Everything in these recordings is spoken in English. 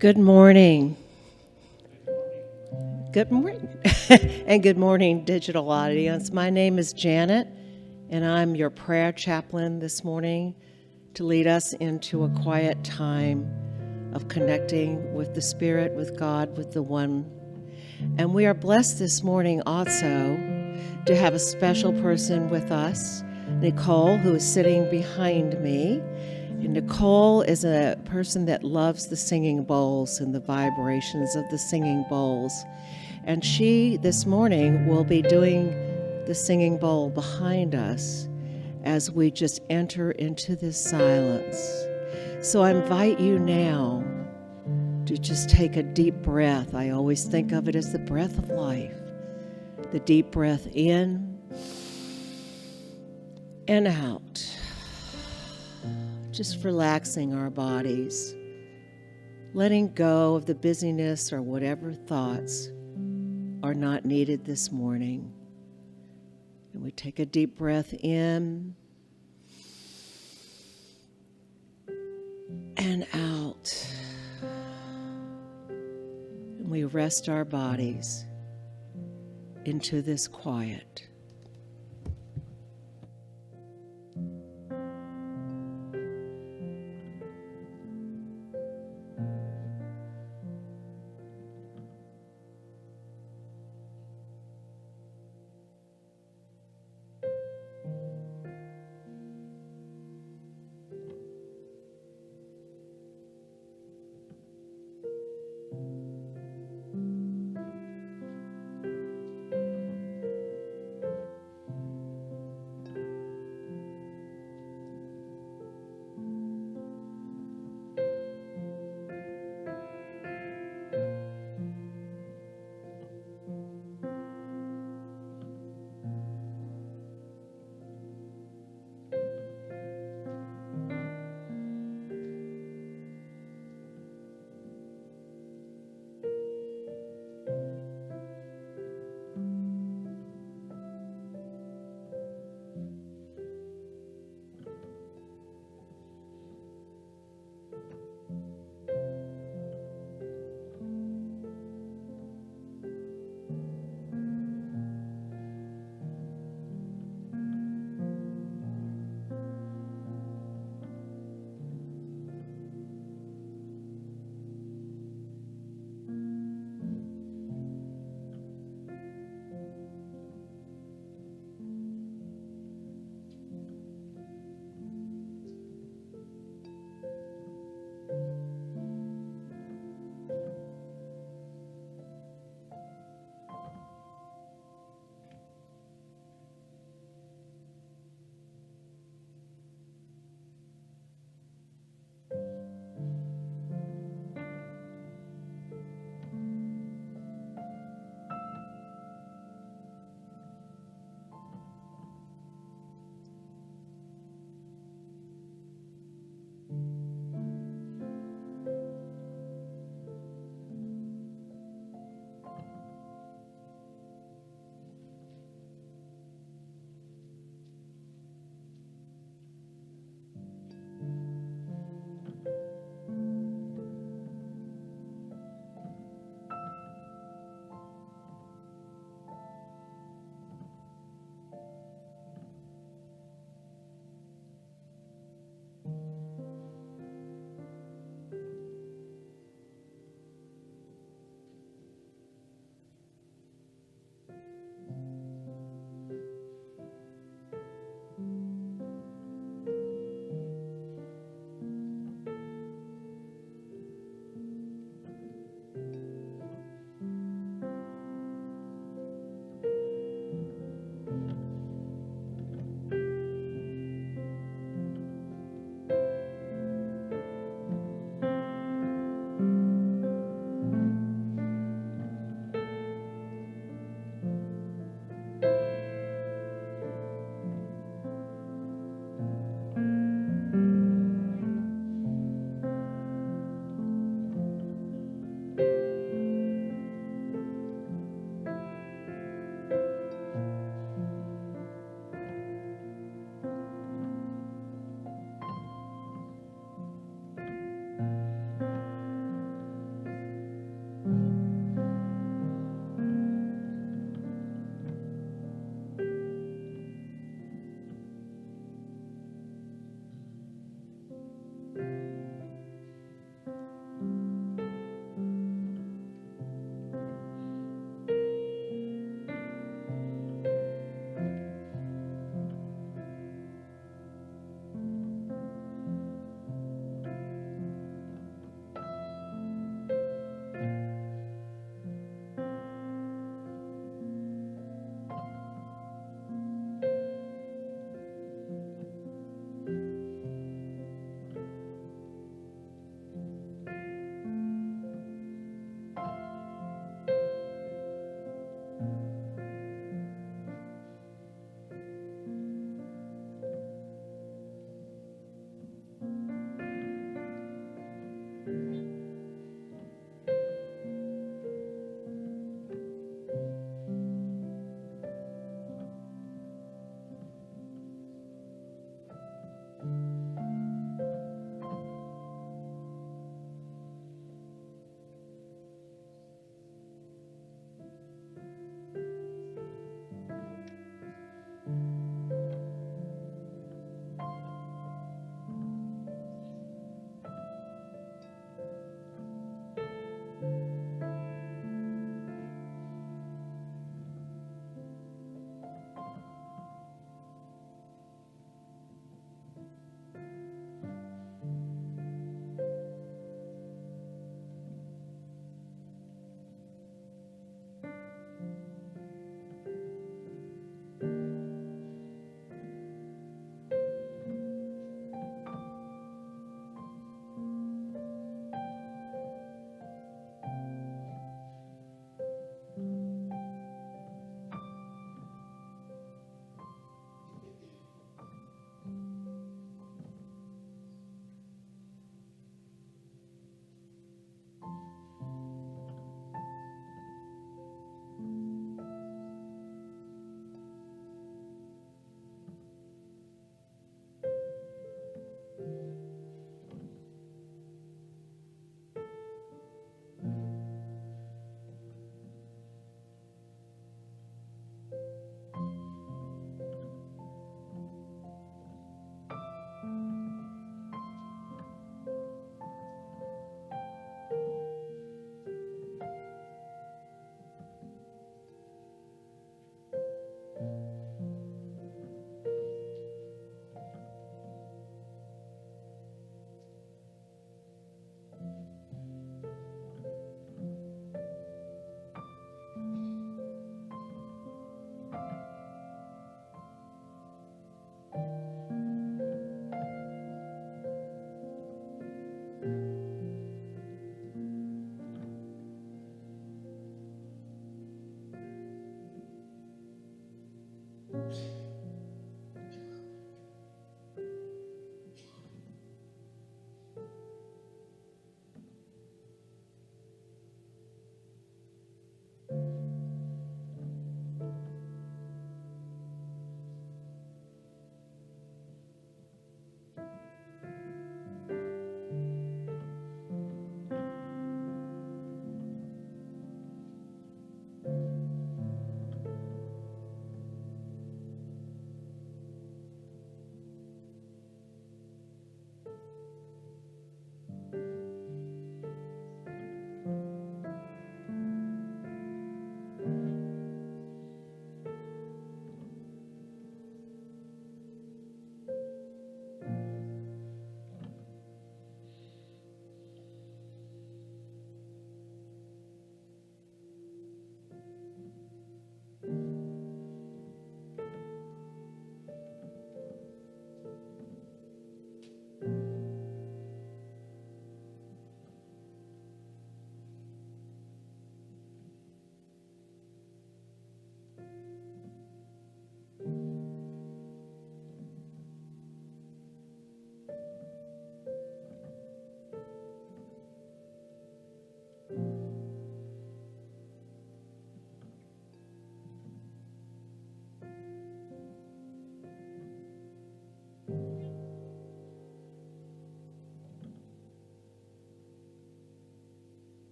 Good morning. Good morning. And good morning, digital audience. My name is Janet, and I'm your prayer chaplain this morning to lead us into a quiet time of connecting with the Spirit, with God, with the One. And we are blessed this morning also to have a special person with us, Nicole, who is sitting behind me. And Nicole is a person that loves the singing bowls and the vibrations of the singing bowls. And she, this morning, will be doing the singing bowl behind us as we just enter into this silence. So I invite you now to just take a deep breath. I always think of it as the breath of life. The deep breath in and out. Just relaxing our bodies, letting go of the busyness or whatever thoughts are not needed this morning. And we take a deep breath in and out. And we rest our bodies into this quiet.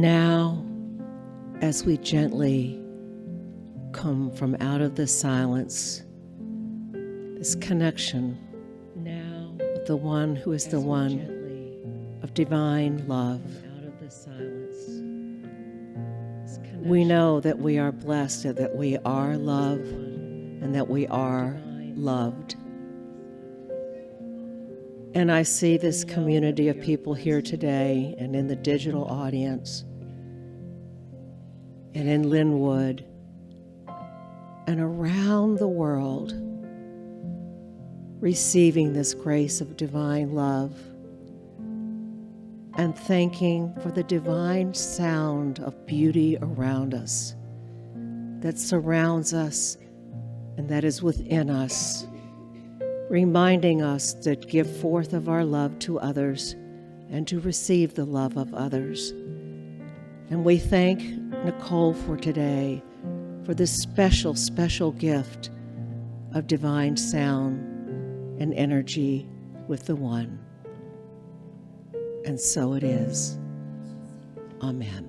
Now, as we gently come from out of the silence, this connection now with the one who is the one of divine love. We know that we are blessed and that we are love and that we are loved. And I see this community of people here today and in the digital audience and in Lynnwood and around the world receiving this grace of divine love and thanking for the divine sound of beauty around us that surrounds us and that is within us, reminding us to give forth of our love to others and to receive the love of others. And we thank Nicole for today, for this special, special gift of divine sound and energy with the One. And so it is. Amen.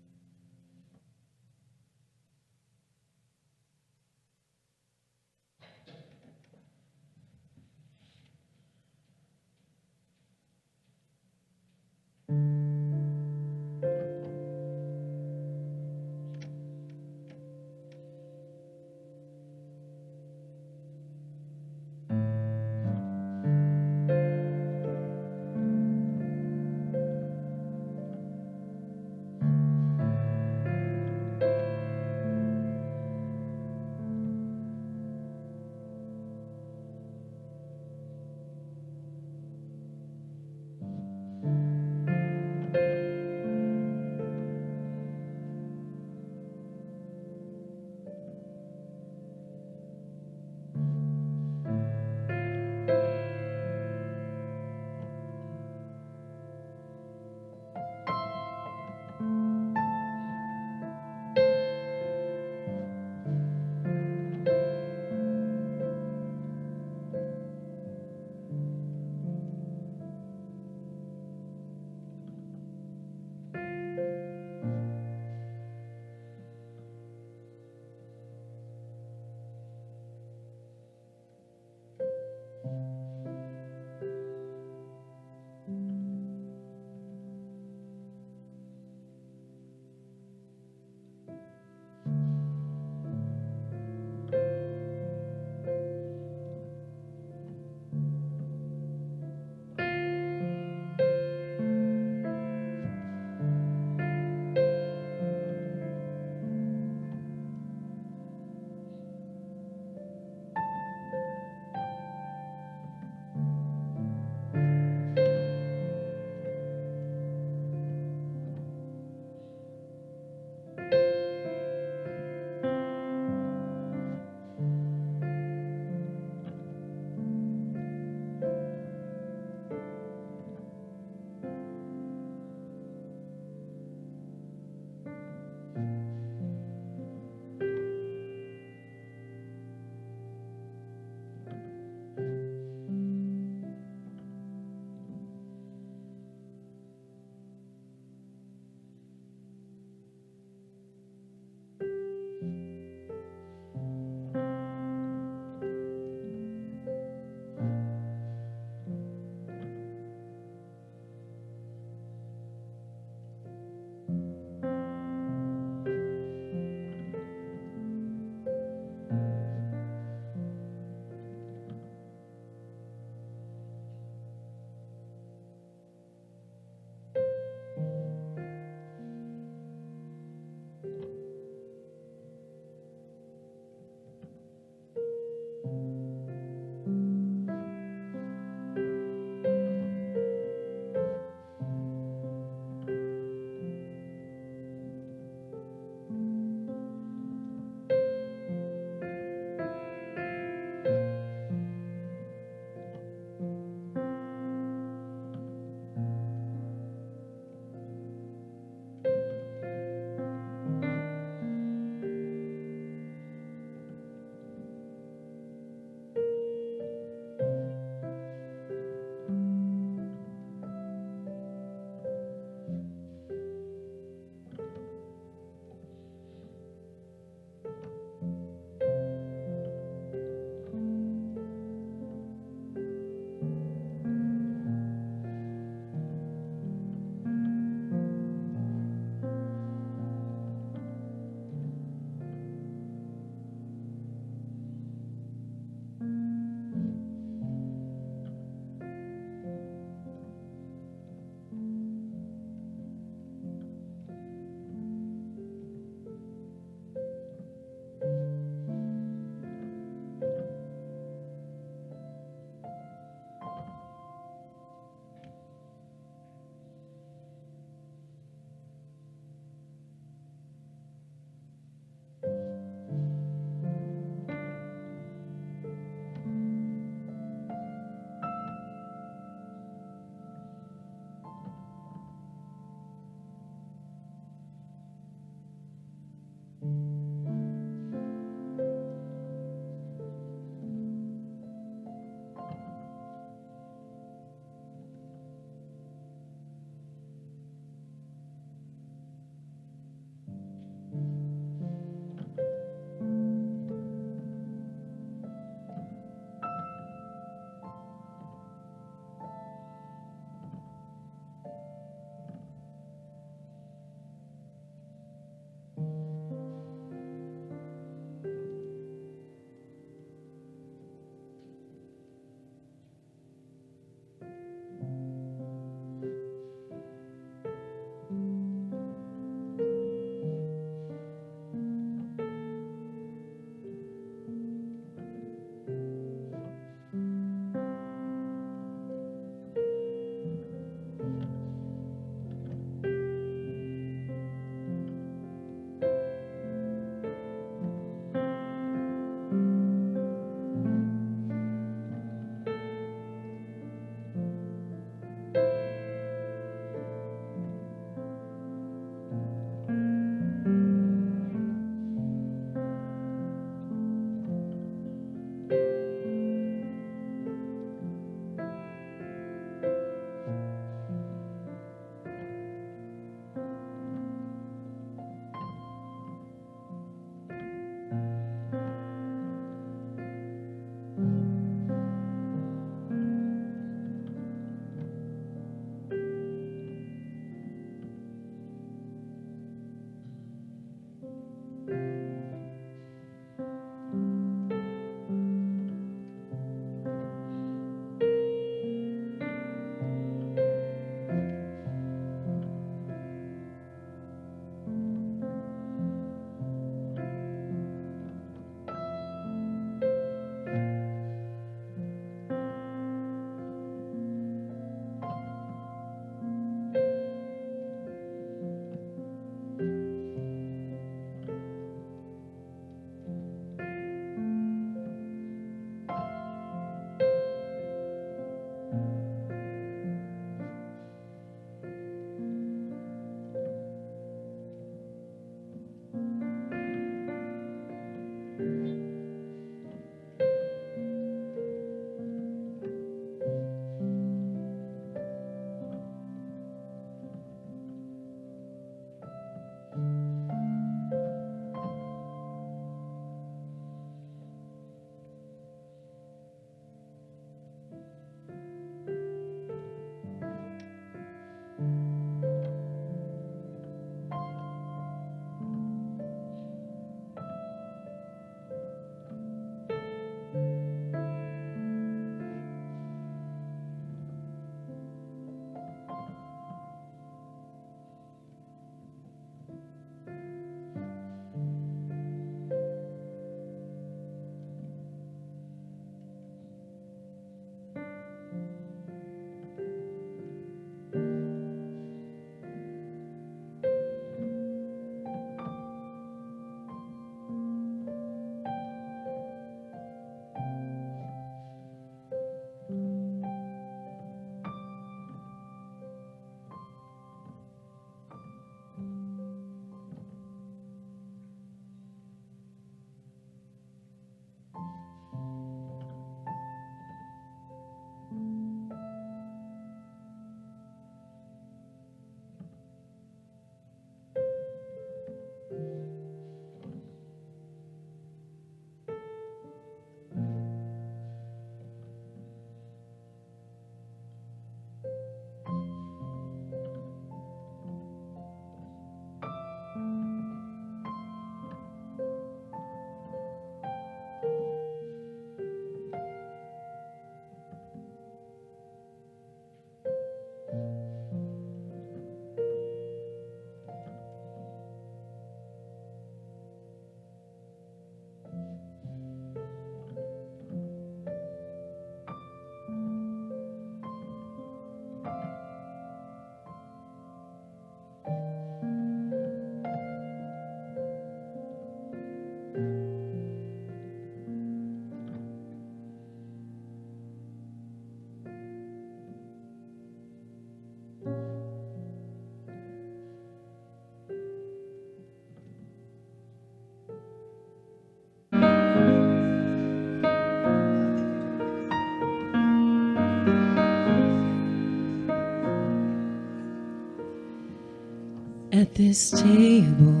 At this table,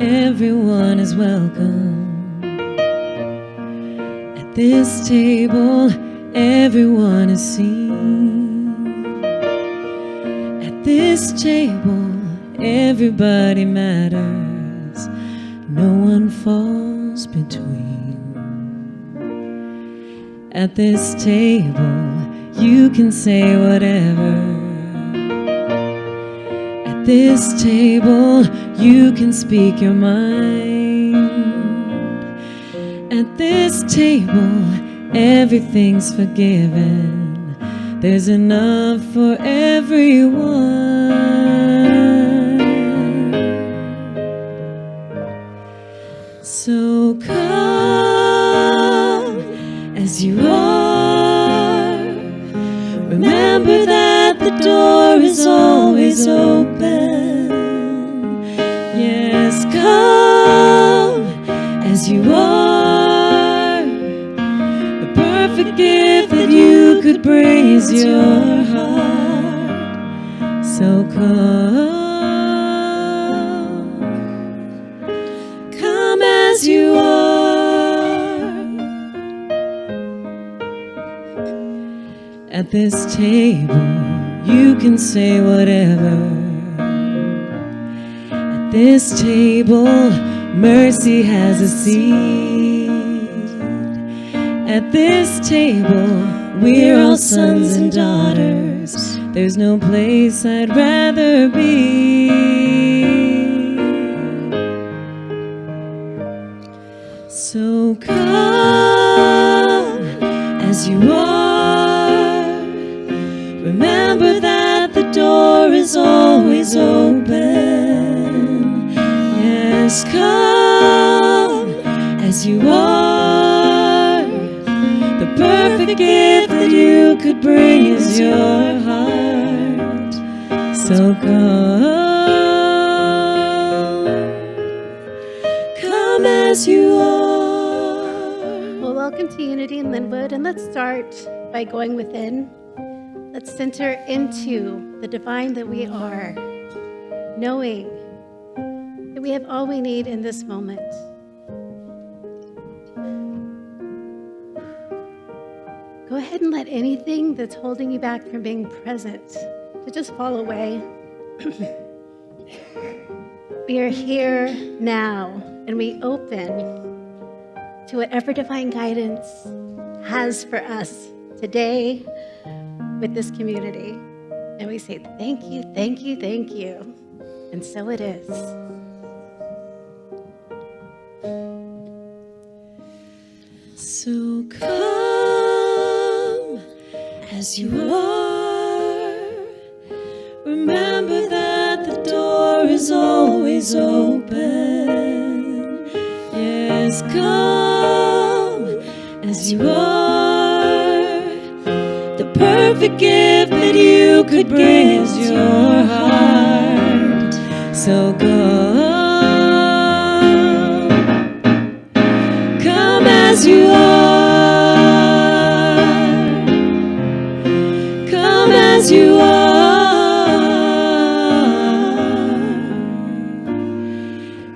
everyone is welcome. At this table, everyone is seen. At this table, everybody matters. No one falls between. At this table, you can say whatever. At this table, you can speak your mind. At this table, everything's forgiven. There's enough for everyone. So come as you are. Remember that the door is always open. Yes, come as you are. The perfect gift that you could bring is your heart. So come as you are. At this table, you can say whatever. At this table, mercy has a seat. At this table, we're all sons and daughters. There's no place I'd rather be. So come as you are. Remember that the door is always open. Yes, come as you are. The perfect gift that you could bring is your heart. So come as you are. Well, welcome to Unity in Lynnwood, and let's start by going within. Let's center into the divine that we are, knowing that we have all we need in this moment. Go ahead and let anything that's holding you back from being present to just fall away. We are here now, and we open to whatever divine guidance has for us today with this community. And we say, thank you, thank you, thank you. And so it is. So come as you are. Remember that the door is always open. Yes, come as you are. The perfect gift that you could bring is your heart. So come as you are. Come as you are.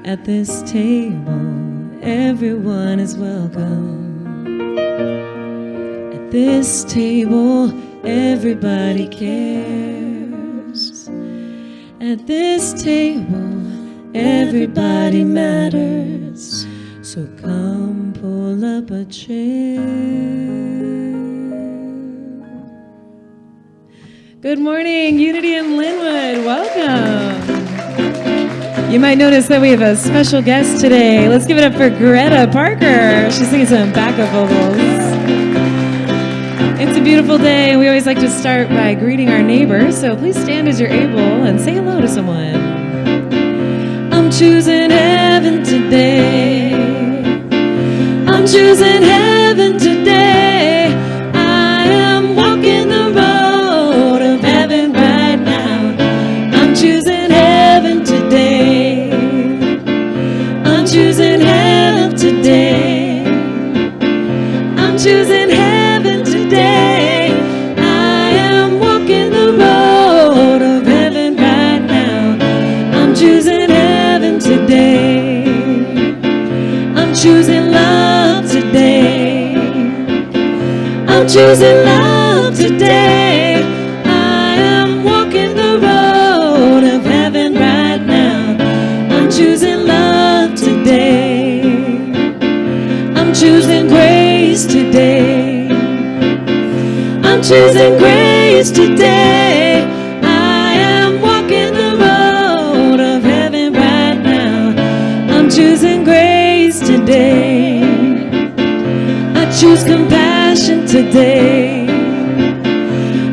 At this table, everyone is welcome. At this table, everybody cares. At this table, everybody matters. So come pull up a chair. Good morning, Unity in Lynnwood. Welcome. You might notice that we have a special guest today. Let's give it up for Gretta Parker. She's singing some backup vocals. It's a beautiful day, and we always like to start by greeting our neighbors, so please stand as you're able and say hello to someone. I'm choosing heaven today. I'm choosing heaven today. I am walking the road of heaven right now. I'm choosing heaven today. I'm choosing heaven today. I'm choosing heaven today. I am walking the road of heaven right now. I'm choosing love today. I am walking the road of heaven right now. I'm choosing love today. I'm choosing grace today. I'm choosing grace today. I am walking the road of heaven right now. I'm choosing grace today. I choose compassion today.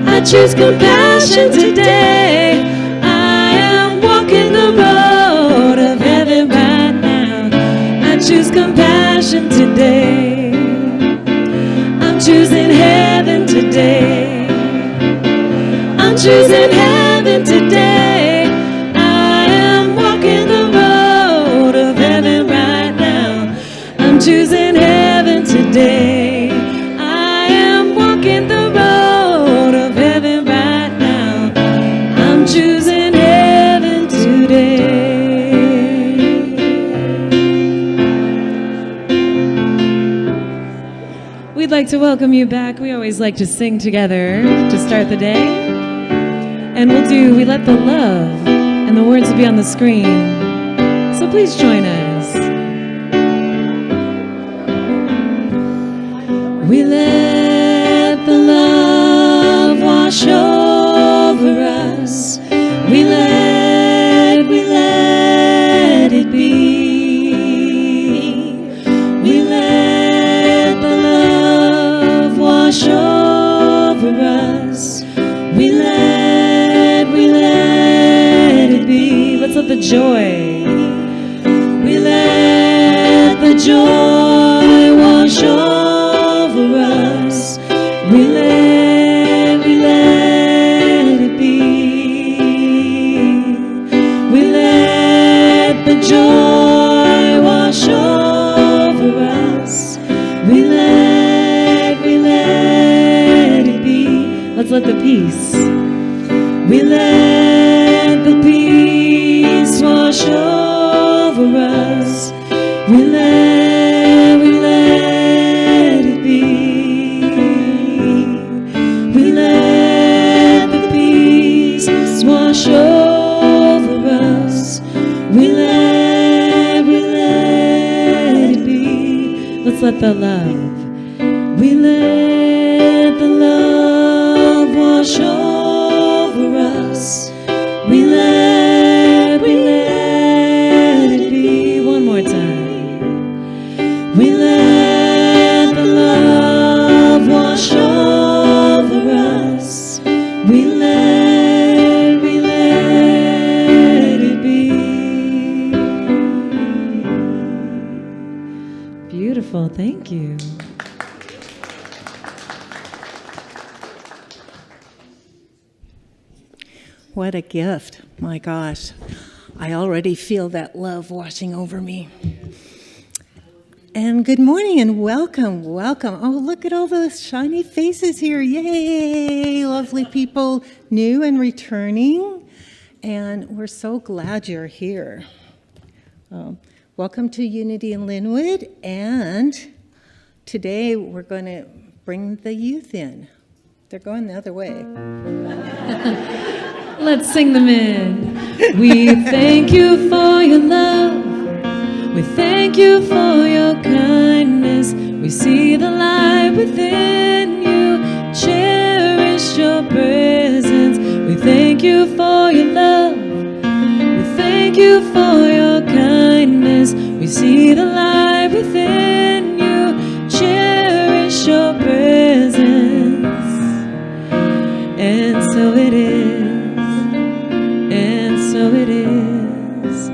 I choose compassion today. I am walking the road of heaven right now. I choose compassion today. I'm choosing heaven today. I'm choosing heaven today. I am walking the road of heaven right now. I'm choosing heaven today. I am walking the road of heaven right now. I'm choosing heaven today. We'd like to welcome you back. We always like to sing together to start the day. And We Let the Love, and the words will be on the screen. So please join us. We let the love wash over us. We let it be. We let the love wash over us. We let it be. Let's let the joy. We let the joy wash over us. We let it be. We let the joy wash over us. We let it be. Let's let the peace. We let the peace wash over us. We let it be. We let the peace wash over us. We let it be. Let's let the love. We let the love wash over us. We let it be. One more time. We let the love wash over us. We let it be. Beautiful, thank you. What a gift. My gosh. I already feel that love washing over me. And good morning and welcome. Oh, look at all those shiny faces here. Yay! Lovely people, new and returning. And we're so glad you're here. Welcome to Unity in Lynnwood. And today we're going to bring the youth in. They're going the other way. Let's sing them in. We thank you for your love. We thank you for your kindness. We see the light within you. Cherish your presence. We thank you for your love. We thank you for your kindness. We see the light within you. Cherish your presence. And so it is. And so it is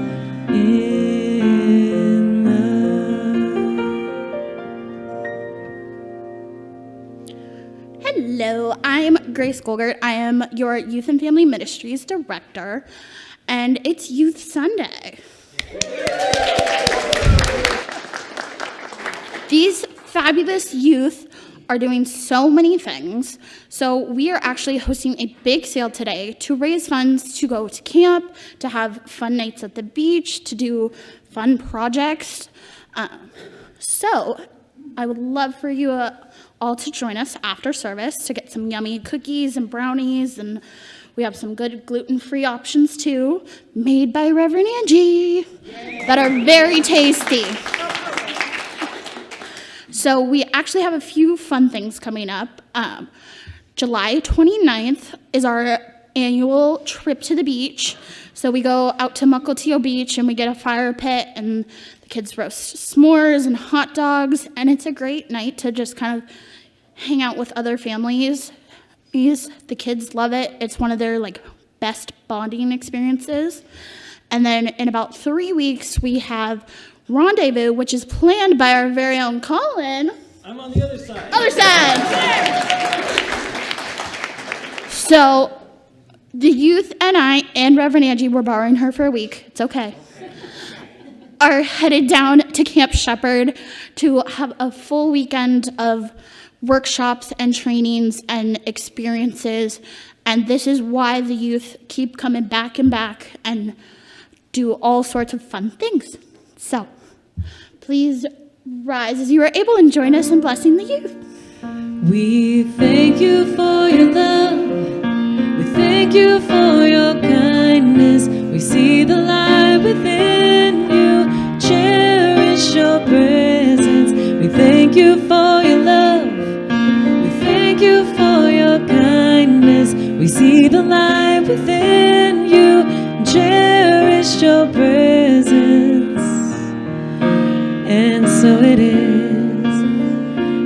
in love. Hello, I'm Grace Golgert. I am your Youth and Family Ministries Director, and it's Youth Sunday. These fabulous youth are doing so many things. So we are actually hosting a big sale today to raise funds to go to camp, to have fun nights at the beach, to do fun projects. So I would love for you all to join us after service to get some yummy cookies and brownies, and we have some good gluten-free options too, made by Reverend Angie, that are very tasty. So we actually have a few fun things coming up. July 29th is our annual trip to the beach. So we go out to Mukilteo Beach and we get a fire pit and the kids roast s'mores and hot dogs, and it's a great night to just kind of hang out with other families. The kids love it. It's one of their best bonding experiences. And then in about 3 weeks we have Rendezvous, which is planned by our very own Colin. I'm on the other side. Other side. So the youth and I and Reverend Angie, we're borrowing her for a week, it's okay, are headed down to Camp Shepherd to have a full weekend of workshops and trainings and experiences. And this is why the youth keep coming back and back and do all sorts of fun things. So please rise as you are able and join us in blessing the youth. We thank you for your love. We thank you for your kindness. We see the light within you. Cherish your presence. We thank you for your love. We thank you for your kindness. We see the light within you. Cherish your presence. And so it is.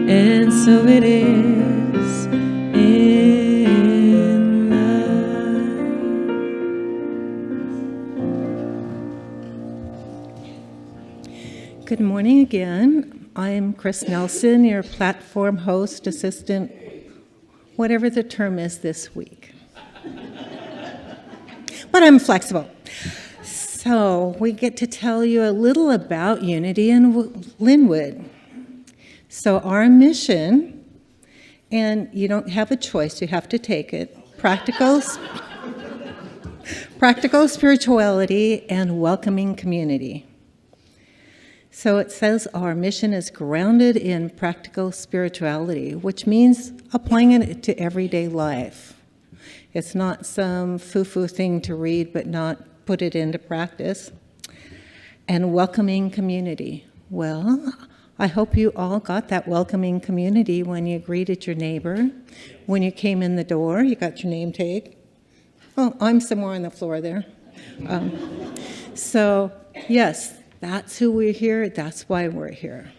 And so it is in love. Good morning again. I'm Chris Nelson, your platform host, assistant, whatever the term is this week. But I'm flexible. So we get to tell you a little about Unity in Lynnwood. So our mission, and you don't have a choice, you have to take it, practical spirituality and welcoming community. So it says our mission is grounded in practical spirituality, which means applying it to everyday life. It's not some foo-foo thing to read but not put it into practice. And welcoming community. Well, I hope you all got that welcoming community when you greeted your neighbor, when you came in the door, you got your name tag. Oh, I'm somewhere on the floor there. So, yes, that's who we're here, that's why we're here.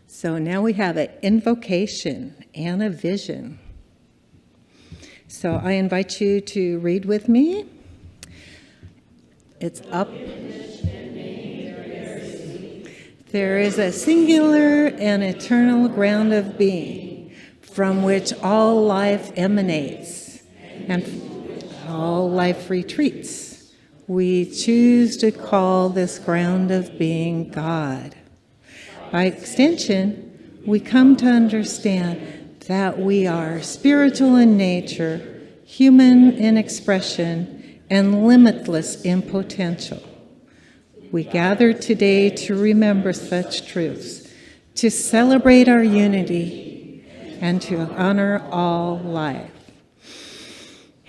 So now we have an invocation and a vision. So I invite you to read with me. It's up. There is a singular and eternal ground of being from which all life emanates and all life retreats. We choose to call this ground of being God. By extension, we come to understand that we are spiritual in nature, human in expression, and limitless in potential. We gather today to remember such truths, to celebrate our unity, and to honor all life.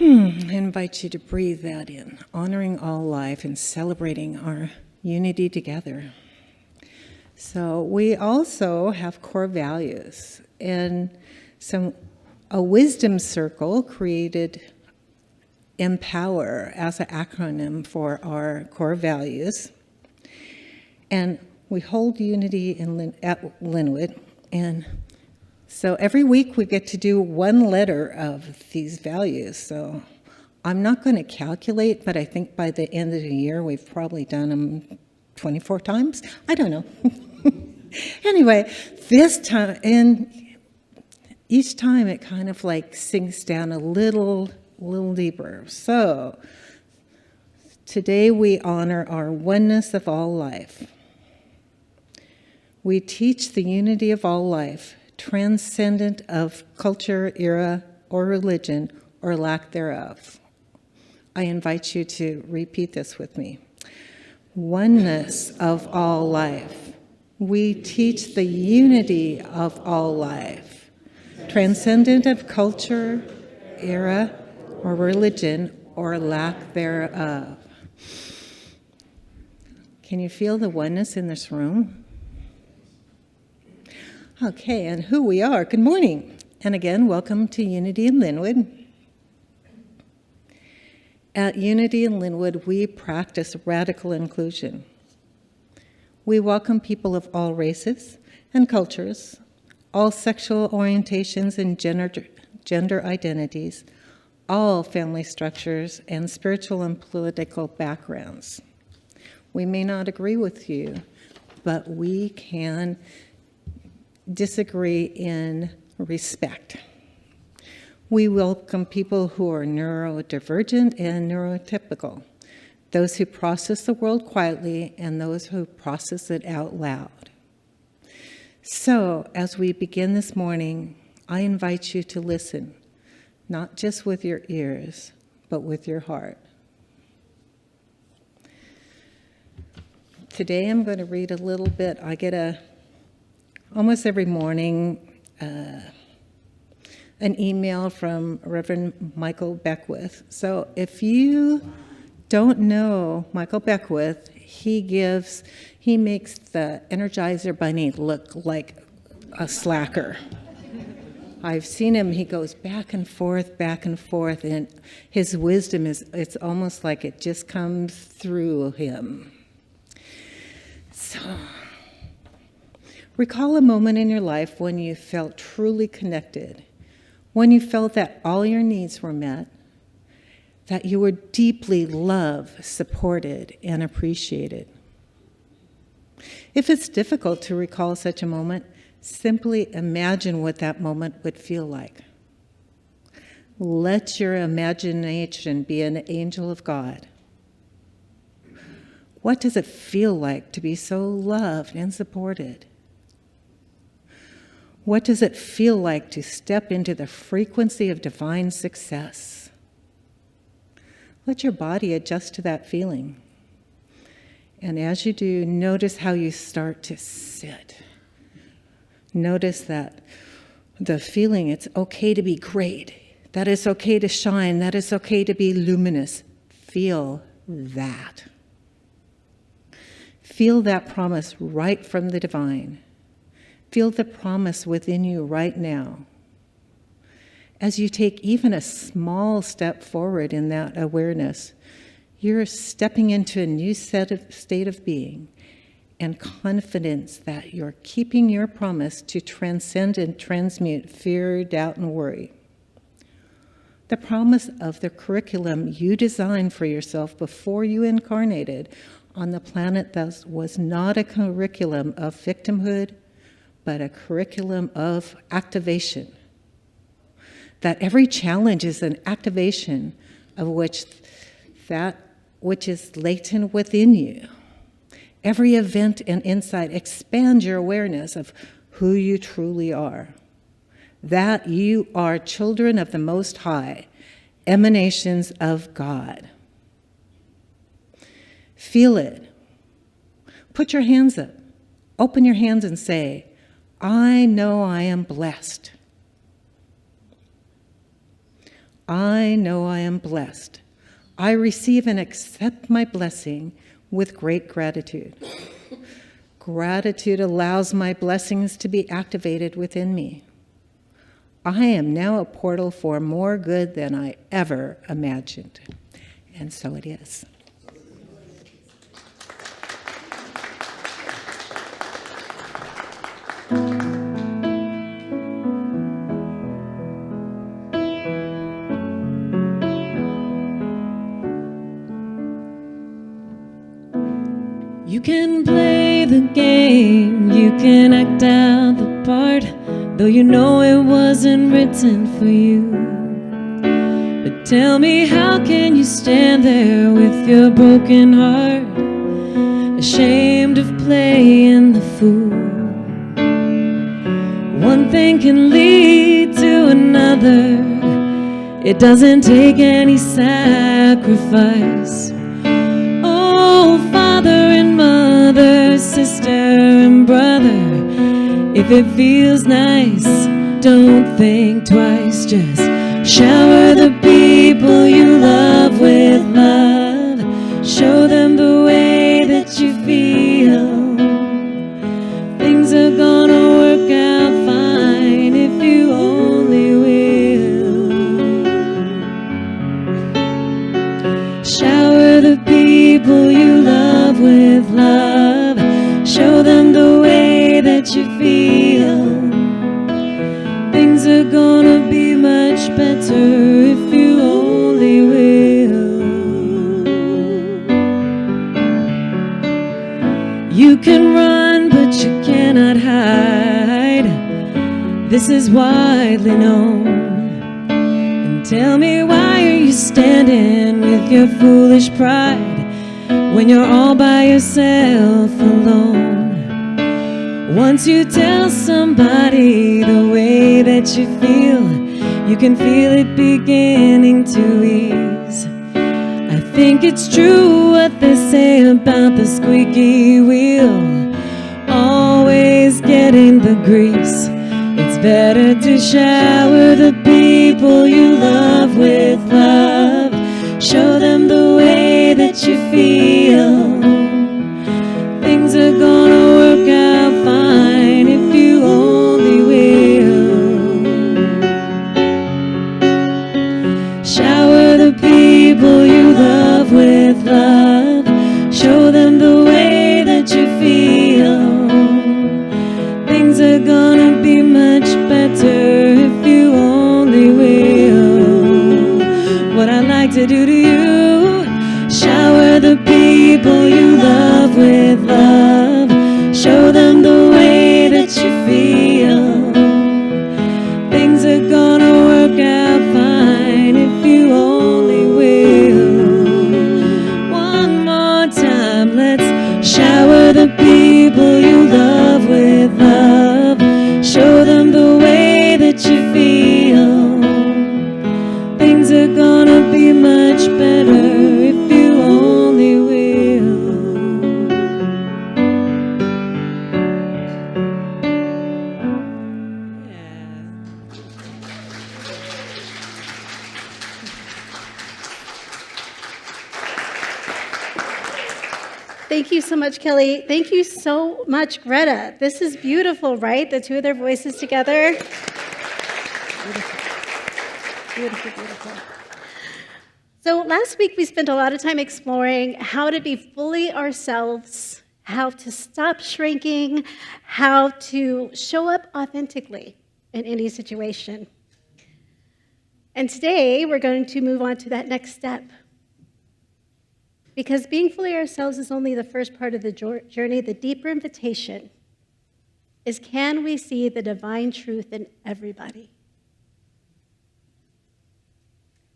I invite you to breathe that in, honoring all life and celebrating our unity together. So we also have core values, and a wisdom circle created EMPOWER as an acronym for our core values. And we hold unity at Lynnwood. And so every week we get to do one letter of these values. So I'm not going to calculate, but I think by the end of the year we've probably done them 24 times. I don't know. Anyway, this time, and each time it kind of sinks down a little deeper. So today we honor our oneness of all life. We teach the unity of all life, transcendent of culture, era, or religion, or lack thereof. I invite you to repeat this with me. Oneness of all life, We teach the unity of all life, transcendent of culture, era, or religion, or lack thereof. Can you feel the oneness in this room? Okay, and who we are. Good morning. And again, welcome to Unity in Lynnwood. At Unity in Lynnwood, we practice radical inclusion. We welcome people of all races and cultures, all sexual orientations and gender identities, all family structures, and spiritual and political backgrounds. We may not agree with you, but we can disagree in respect. We welcome people who are neurodivergent and neurotypical, those who process the world quietly and those who process it out loud. So, as we begin this morning, I invite you to listen, not just with your ears, but with your heart. Today I'm going to read a little bit. I get almost every morning an email from Reverend Michael Beckwith. So if you don't know Michael Beckwith, he makes the Energizer Bunny look like a slacker. I've seen him, he goes back and forth, and his wisdom it's almost like it just comes through him. So, recall a moment in your life when you felt truly connected, when you felt that all your needs were met, that you were deeply loved, supported, and appreciated. If it's difficult to recall such a moment, simply imagine what that moment would feel like. Let your imagination be an angel of God. What does it feel like to be so loved and supported? What does it feel like to step into the frequency of divine success? Let your body adjust to that feeling. And as you do, notice how you start to sit. Notice that the feeling, it's okay to be great, that it's okay to shine, that it's okay to be luminous. Feel that. Feel that promise right from the divine. Feel the promise within you right now. As you take even a small step forward in that awareness, you're stepping into a new state of being and confidence that you're keeping your promise to transcend and transmute fear, doubt, and worry. The promise of the curriculum you designed for yourself before you incarnated on the planet that was not a curriculum of victimhood, but a curriculum of activation. That every challenge is an activation of that which is latent within you. Every event and insight expands your awareness of who you truly are. That you are children of the Most High, emanations of God. Feel it. Put your hands up. Open your hands and say, I know I am blessed. I know I am blessed. I receive and accept my blessing with great gratitude. Gratitude allows my blessings to be activated within me. I am now a portal for more good than I ever imagined. And so it is. You can play the game, you can act out the part, though you know it wasn't written for you. But tell me, how can you stand there with your broken heart, ashamed of playing the fool? One thing can lead to another, it doesn't take any sacrifice. Oh, father and mother, sister and brother, If it feels nice, don't think twice. Just shower the people you love with love. Show them the way that you feel. Things are gonna work out fine if you only will. Shower the people you love with love. Show them the way that you feel. Things are gonna be much better if you only will. You can run, but you cannot hide. This is widely known. And tell me, why are you standing with your foolish pride when you're all by yourself alone? Once you tell somebody the way that you feel, you can feel it beginning to ease. I think it's true what they say about the squeaky wheel always getting the grease. It's better to shower the people you love with love. Show them the way that you feel. Things are gonna work out fine if you only will. Shower the people you love with love. Show them the way that you feel. Things are gonna be much better if you only will. What I'd like to do to you, shower the people you love with love. Show them the way that you feel. Things are gonna work out fine if you only will. One more time, let's shower the people you love with love. Show them the way that you feel. Things are gonna be much better if you only will. Thank you so much, Kelly. Thank you so much, Greta. This is beautiful, right? The two of their voices together. Beautiful, beautiful. So last week we spent a lot of time exploring how to be fully ourselves, how to stop shrinking, how to show up authentically in any situation. And today we're going to move on to that next step. Because being fully ourselves is only the first part of the journey. The deeper invitation is, can we see the divine truth in everybody?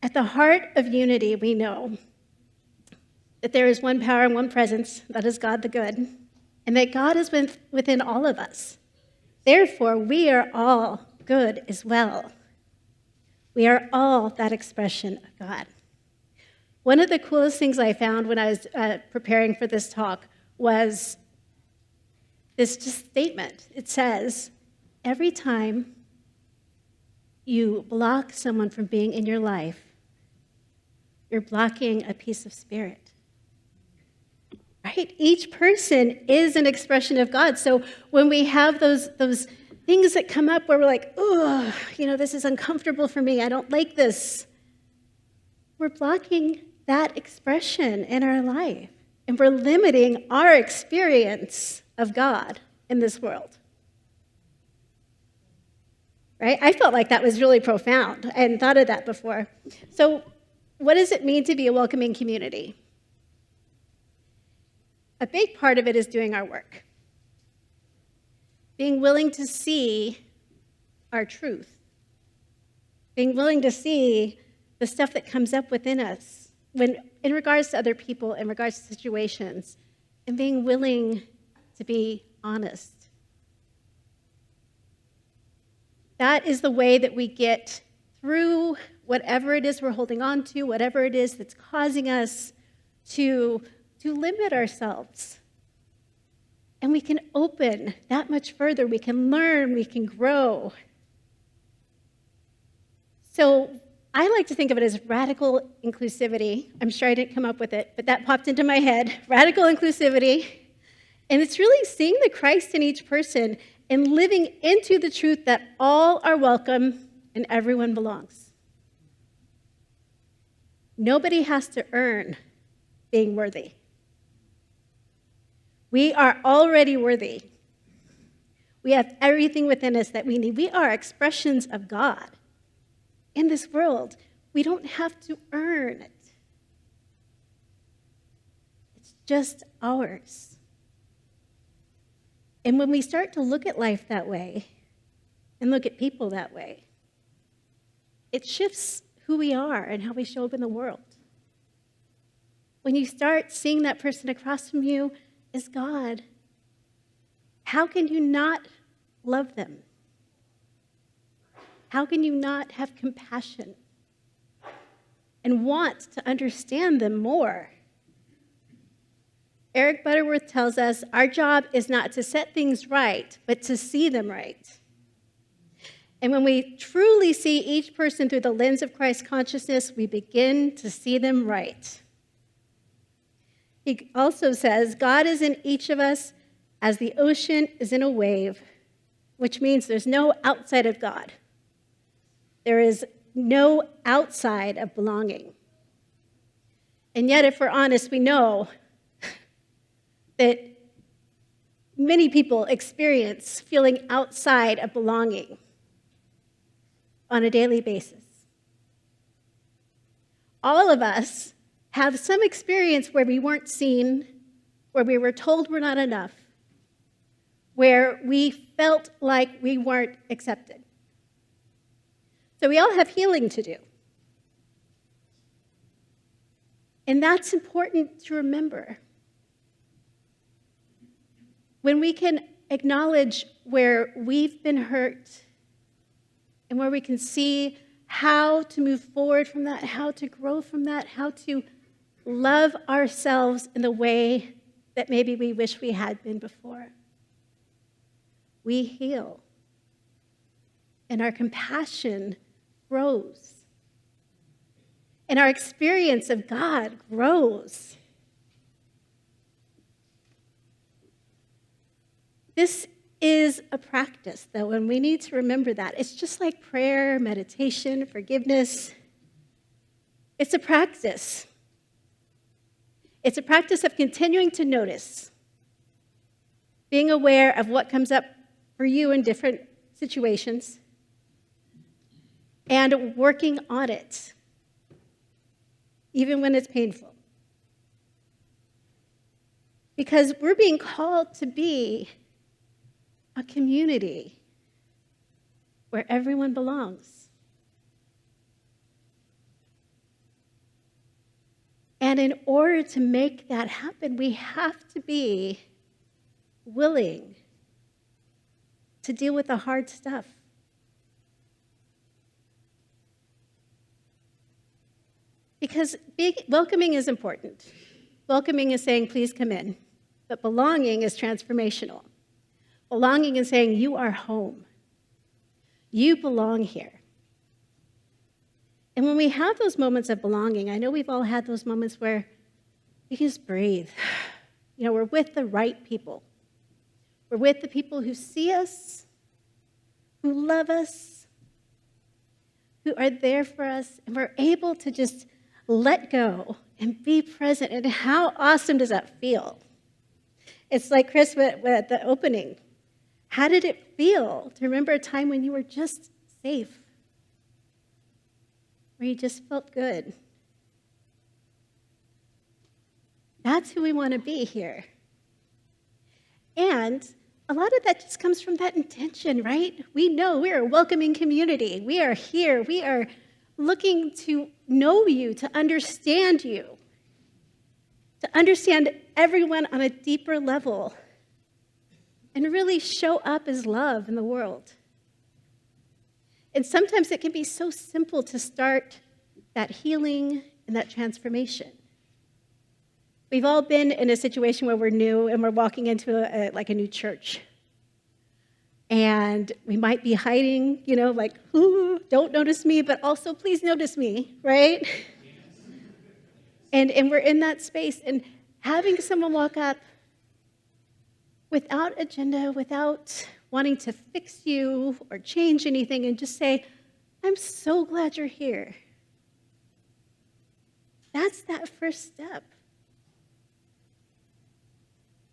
At the heart of unity, we know that there is one power and one presence, that is God the good, and that God is within all of us. Therefore, we are all good as well. We are all that expression of God. One of the coolest things I found when I was preparing for this talk was this just statement. It says, every time you block someone from being in your life, you're blocking a piece of spirit. Right? Each person is an expression of God. So when we have those things that come up where we're like, oh, this is uncomfortable for me, I don't like this, we're blocking that expression in our life. And we're limiting our experience of God in this world. Right? I felt like that was really profound. I hadn't thought of that before. So what does it mean to be a welcoming community? A big part of it is doing our work. Being willing to see our truth. Being willing to see the stuff that comes up within us in regards to other people, in regards to situations, and being willing to be honest. That is the way that we get through whatever it is we're holding on to, whatever it is that's causing us to limit ourselves. And we can open that much further. We can learn, we can grow. So I like to think of it as radical inclusivity. I'm sure I didn't come up with it, but that popped into my head. Radical inclusivity. And it's really seeing the Christ in each person and living into the truth that all are welcome and everyone belongs. Nobody has to earn being worthy. We are already worthy. We have everything within us that we need. We are expressions of God in this world. We don't have to earn it. It's just ours. And when we start to look at life that way and look at people that way, it shifts who we are and how we show up in the world. When you start seeing that person across from you as God, how can you not love them? How can you not have compassion and want to understand them more? Eric Butterworth tells us our job is not to set things right, but to see them right. And when we truly see each person through the lens of Christ consciousness, we begin to see them right. He also says, God is in each of us as the ocean is in a wave, which means there's no outside of God. There is no outside of belonging. And yet, if we're honest, we know that many people experience feeling outside of belonging on a daily basis. All of us have some experience where we weren't seen, where we were told we're not enough, where we felt like we weren't accepted. So we all have healing to do. And that's important to remember. When we can acknowledge where we've been hurt and where we can see how to move forward from that, how to grow from that, how to love ourselves in the way that maybe we wish we had been before, we heal. And our compassion grows. And our experience of God grows. This is a practice, though, and we need to remember that. It's just like prayer, meditation, forgiveness. It's a practice. It's a practice of continuing to notice, being aware of what comes up for you in different situations, and working on it, even when it's painful. Because we're being called to be a community where everyone belongs. And in order to make that happen, we have to be willing to deal with the hard stuff. Because welcoming is important. Welcoming is saying, please come in. But belonging is transformational. Belonging is saying, you are home. You belong here. And when we have those moments of belonging, I know we've all had those moments where we can just breathe. You know, we're with the right people. We're with the people who see us, who love us, who are there for us, and we're able to just let go and be present. And how awesome does that feel? It's like Chris at the opening. How did it feel to remember a time when you were just safe? Where you just felt good? That's who we want to be here. And a lot of that just comes from that intention, right? We know we're a welcoming community. We are here. We are looking to know you, to understand everyone on a deeper level, and really show up as love in the world. And sometimes it can be so simple to start that healing and that transformation. We've all been in a situation where we're new and we're walking into a new church. And we might be hiding, like, ooh, don't notice me, but also please notice me, right? And we're in that space. And having someone walk up without agenda, without wanting to fix you or change anything, and just say, I'm so glad you're here. That's that first step.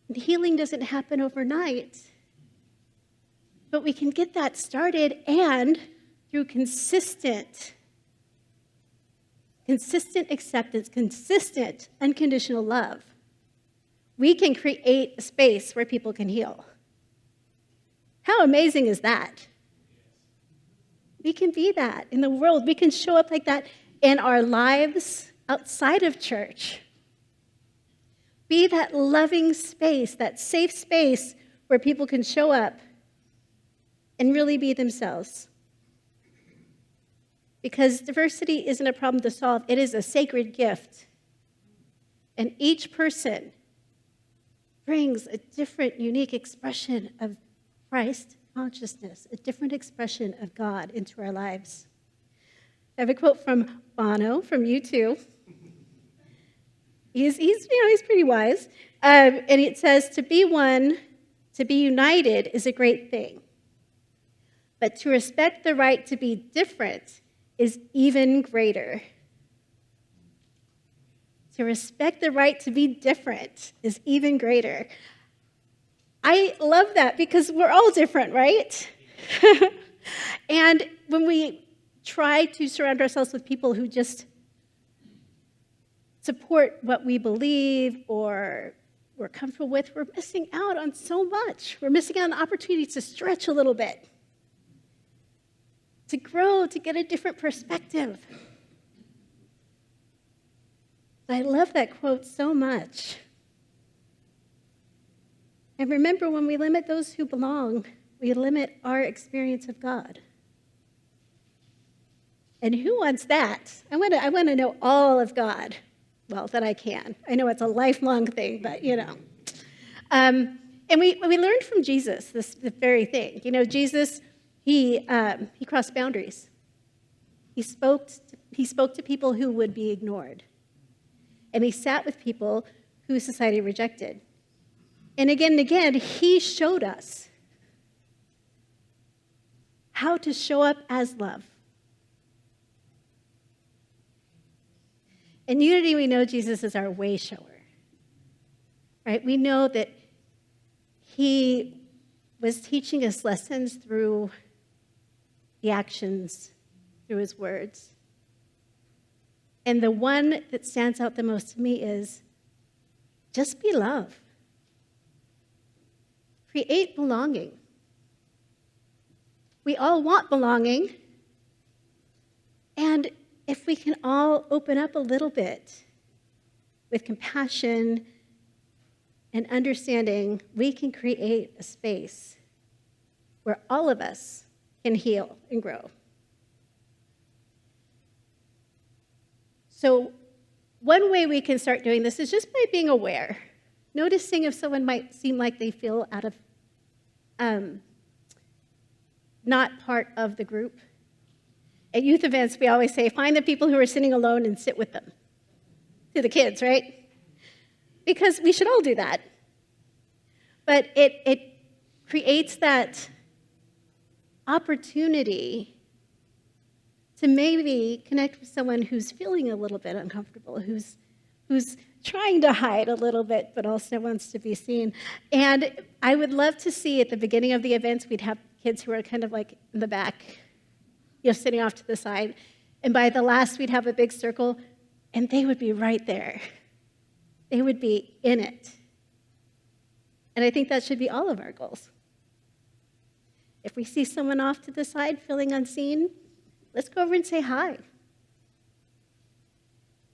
And healing doesn't happen overnight, but we can get that started, and through consistent acceptance, consistent unconditional love, we can create a space where people can heal. How amazing is that? We can be that in the world. We can show up like that in our lives outside of church. Be that loving space, that safe space where people can show up and really be themselves. Because diversity isn't a problem to solve, it is a sacred gift. And each person brings a different, unique expression of Christ consciousness, a different expression of God into our lives. I have a quote from Bono from U2. He's pretty wise. And it says, to be one, to be united is a great thing. But to respect the right to be different is even greater. To respect the right to be different is even greater. I love that because we're all different, right? And when we try to surround ourselves with people who just support what we believe or we're comfortable with, we're missing out on so much. We're missing out on opportunities to stretch a little bit, to grow, to get a different perspective. I love that quote so much. And remember, when we limit those who belong, we limit our experience of God. And who wants that? I want to know all of God. Well, that I can. I know it's a lifelong thing, but And we learned from Jesus this very thing. Jesus, he crossed boundaries. He spoke to people who would be ignored. And he sat with people who society rejected. And again, he showed us how to show up as love. In Unity, we know Jesus is our way shower, right? We know that he was teaching us lessons through the actions, through his words. And the one that stands out the most to me is just be love. Create belonging. We all want belonging. And if we can all open up a little bit with compassion and understanding, we can create a space where all of us can heal and grow. So one way we can start doing this is just by being aware, noticing if someone might seem like they feel out of, not part of the group. At youth events, we always say, find the people who are sitting alone and sit with them. To the kids, right? Because we should all do that. But it creates that opportunity to maybe connect with someone who's feeling a little bit uncomfortable, who's trying to hide a little bit, but also wants to be seen. And I would love to see at the beginning of the events, we'd have kids who are kind of like in the back, sitting off to the side. And by the last, we'd have a big circle, and they would be right there. They would be in it. And I think that should be all of our goals. If we see someone off to the side feeling unseen, let's go over and say hi.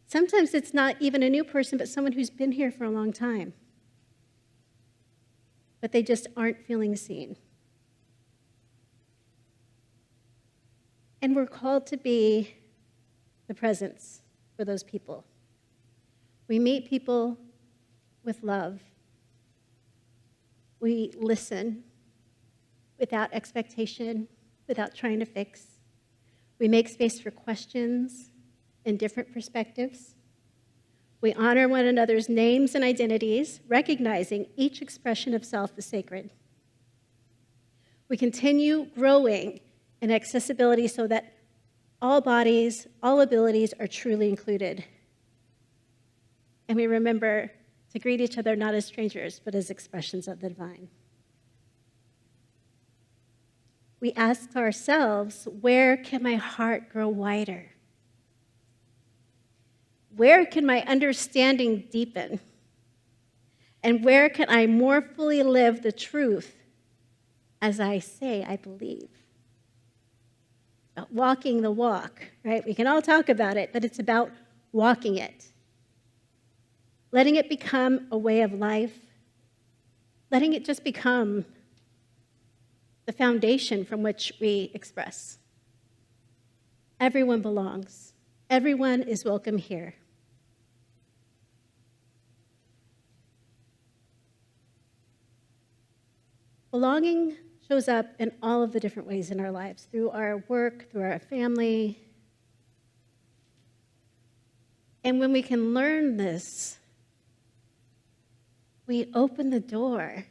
Sometimes it's not even a new person, but someone who's been here for a long time. But they just aren't feeling seen. And we're called to be the presence for those people. We meet people with love. We listen without expectation, without trying to fix. We make space for questions and different perspectives. We honor one another's names and identities, recognizing each expression of self as sacred. We continue growing in accessibility so that all bodies, all abilities are truly included. And we remember to greet each other not as strangers, but as expressions of the divine. We ask ourselves, where can my heart grow wider? Where can my understanding deepen? And where can I more fully live the truth as I say I believe? About walking the walk, right? We can all talk about it, but it's about walking it. Letting it become a way of life. Letting it just become the foundation from which we express. Everyone belongs. Everyone is welcome here. Belonging shows up in all of the different ways in our lives, through our work, through our family. And when we can learn this, we open the door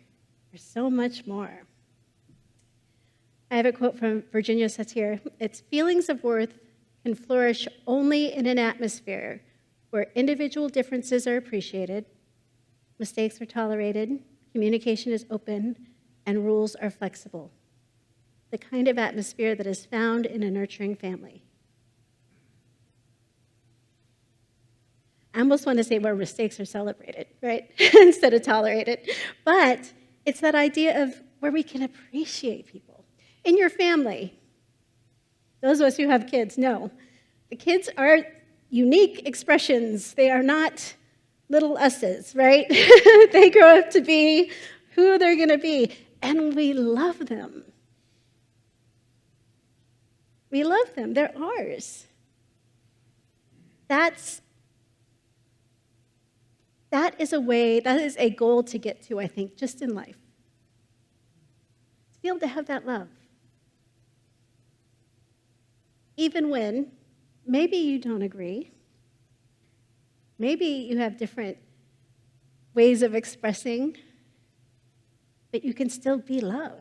for so much more. I have a quote from Virginia Satir. It's feelings of worth can flourish only in an atmosphere where individual differences are appreciated, mistakes are tolerated, communication is open, and rules are flexible. The kind of atmosphere that is found in a nurturing family. I almost want to say where mistakes are celebrated, right? Instead of tolerated. But it's that idea of where we can appreciate people. In your family, those of us who have kids know, the kids are unique expressions. They are not little us's, right? They grow up to be who they're going to be, and we love them. We love them. They're ours. That is a goal to get to, I think, just in life. To be able to have that love. Even when maybe you don't agree, maybe you have different ways of expressing, but you can still be love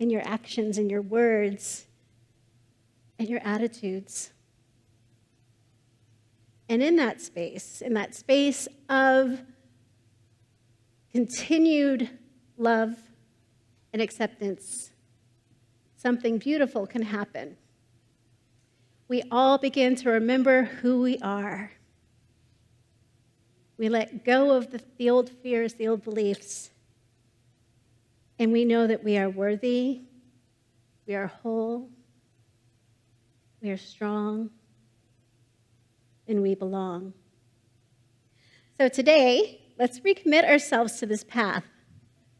in your actions, in your words, and your attitudes. And in that space of continued love and acceptance, something beautiful can happen. We all begin to remember who we are. We let go of the old fears, the old beliefs, and we know that we are worthy, we are whole, we are strong, and we belong. So today, let's recommit ourselves to this path,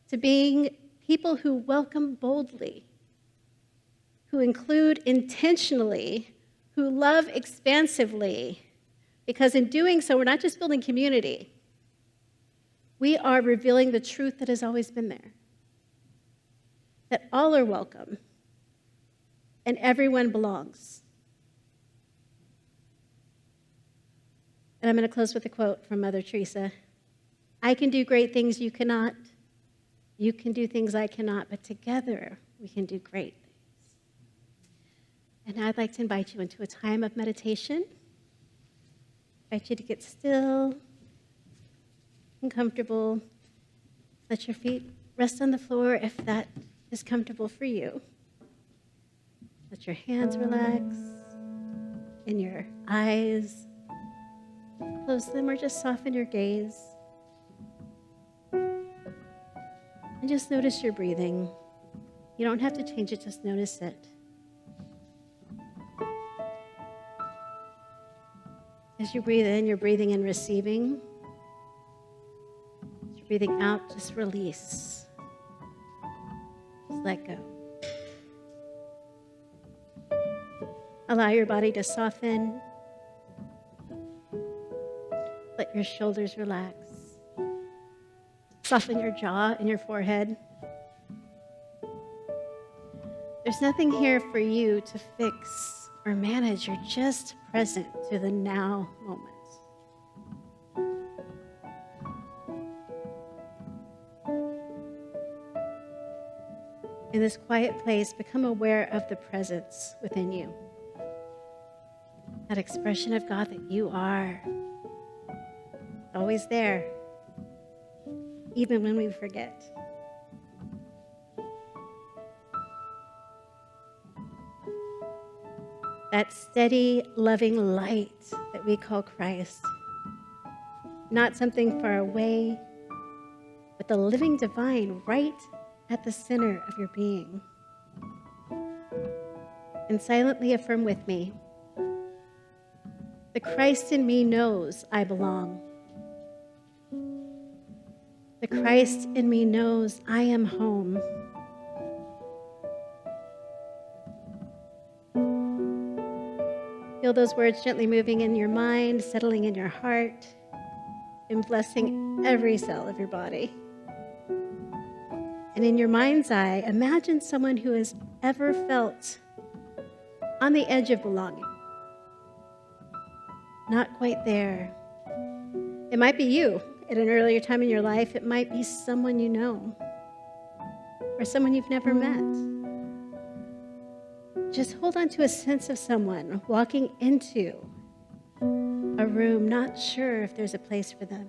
to being people who welcome boldly, who include intentionally, who love expansively, because in doing so, we're not just building community. We are revealing the truth that has always been there, that all are welcome and everyone belongs. And I'm going to close with a quote from Mother Teresa. I can do great things you cannot. You can do things I cannot, but together we can do great things. And now I'd like to invite you into a time of meditation. I invite you to get still and comfortable. Let your feet rest on the floor if that is comfortable for you. Let your hands relax and your eyes. Close them or just soften your gaze. And just notice your breathing. You don't have to change it, just notice it. As you breathe in, you're breathing in receiving. As you're breathing out, just release. Just let go. Allow your body to soften. Let your shoulders relax. Soften your jaw and your forehead. There's nothing here for you to fix or manage. You're just present to the now moment. In this quiet place, become aware of the presence within you. That expression of God that you are always there, even when we forget. That steady, loving light that we call Christ. Not something far away, but the living divine right at the center of your being. And silently affirm with me, the Christ in me knows I belong. The Christ in me knows I am home. Feel those words gently moving in your mind, settling in your heart, and blessing every cell of your body. And in your mind's eye, imagine someone who has ever felt on the edge of belonging. Not quite there. It might be you at an earlier time in your life. It might be someone you know or someone you've never met. Just hold on to a sense of someone walking into a room, not sure if there's a place for them.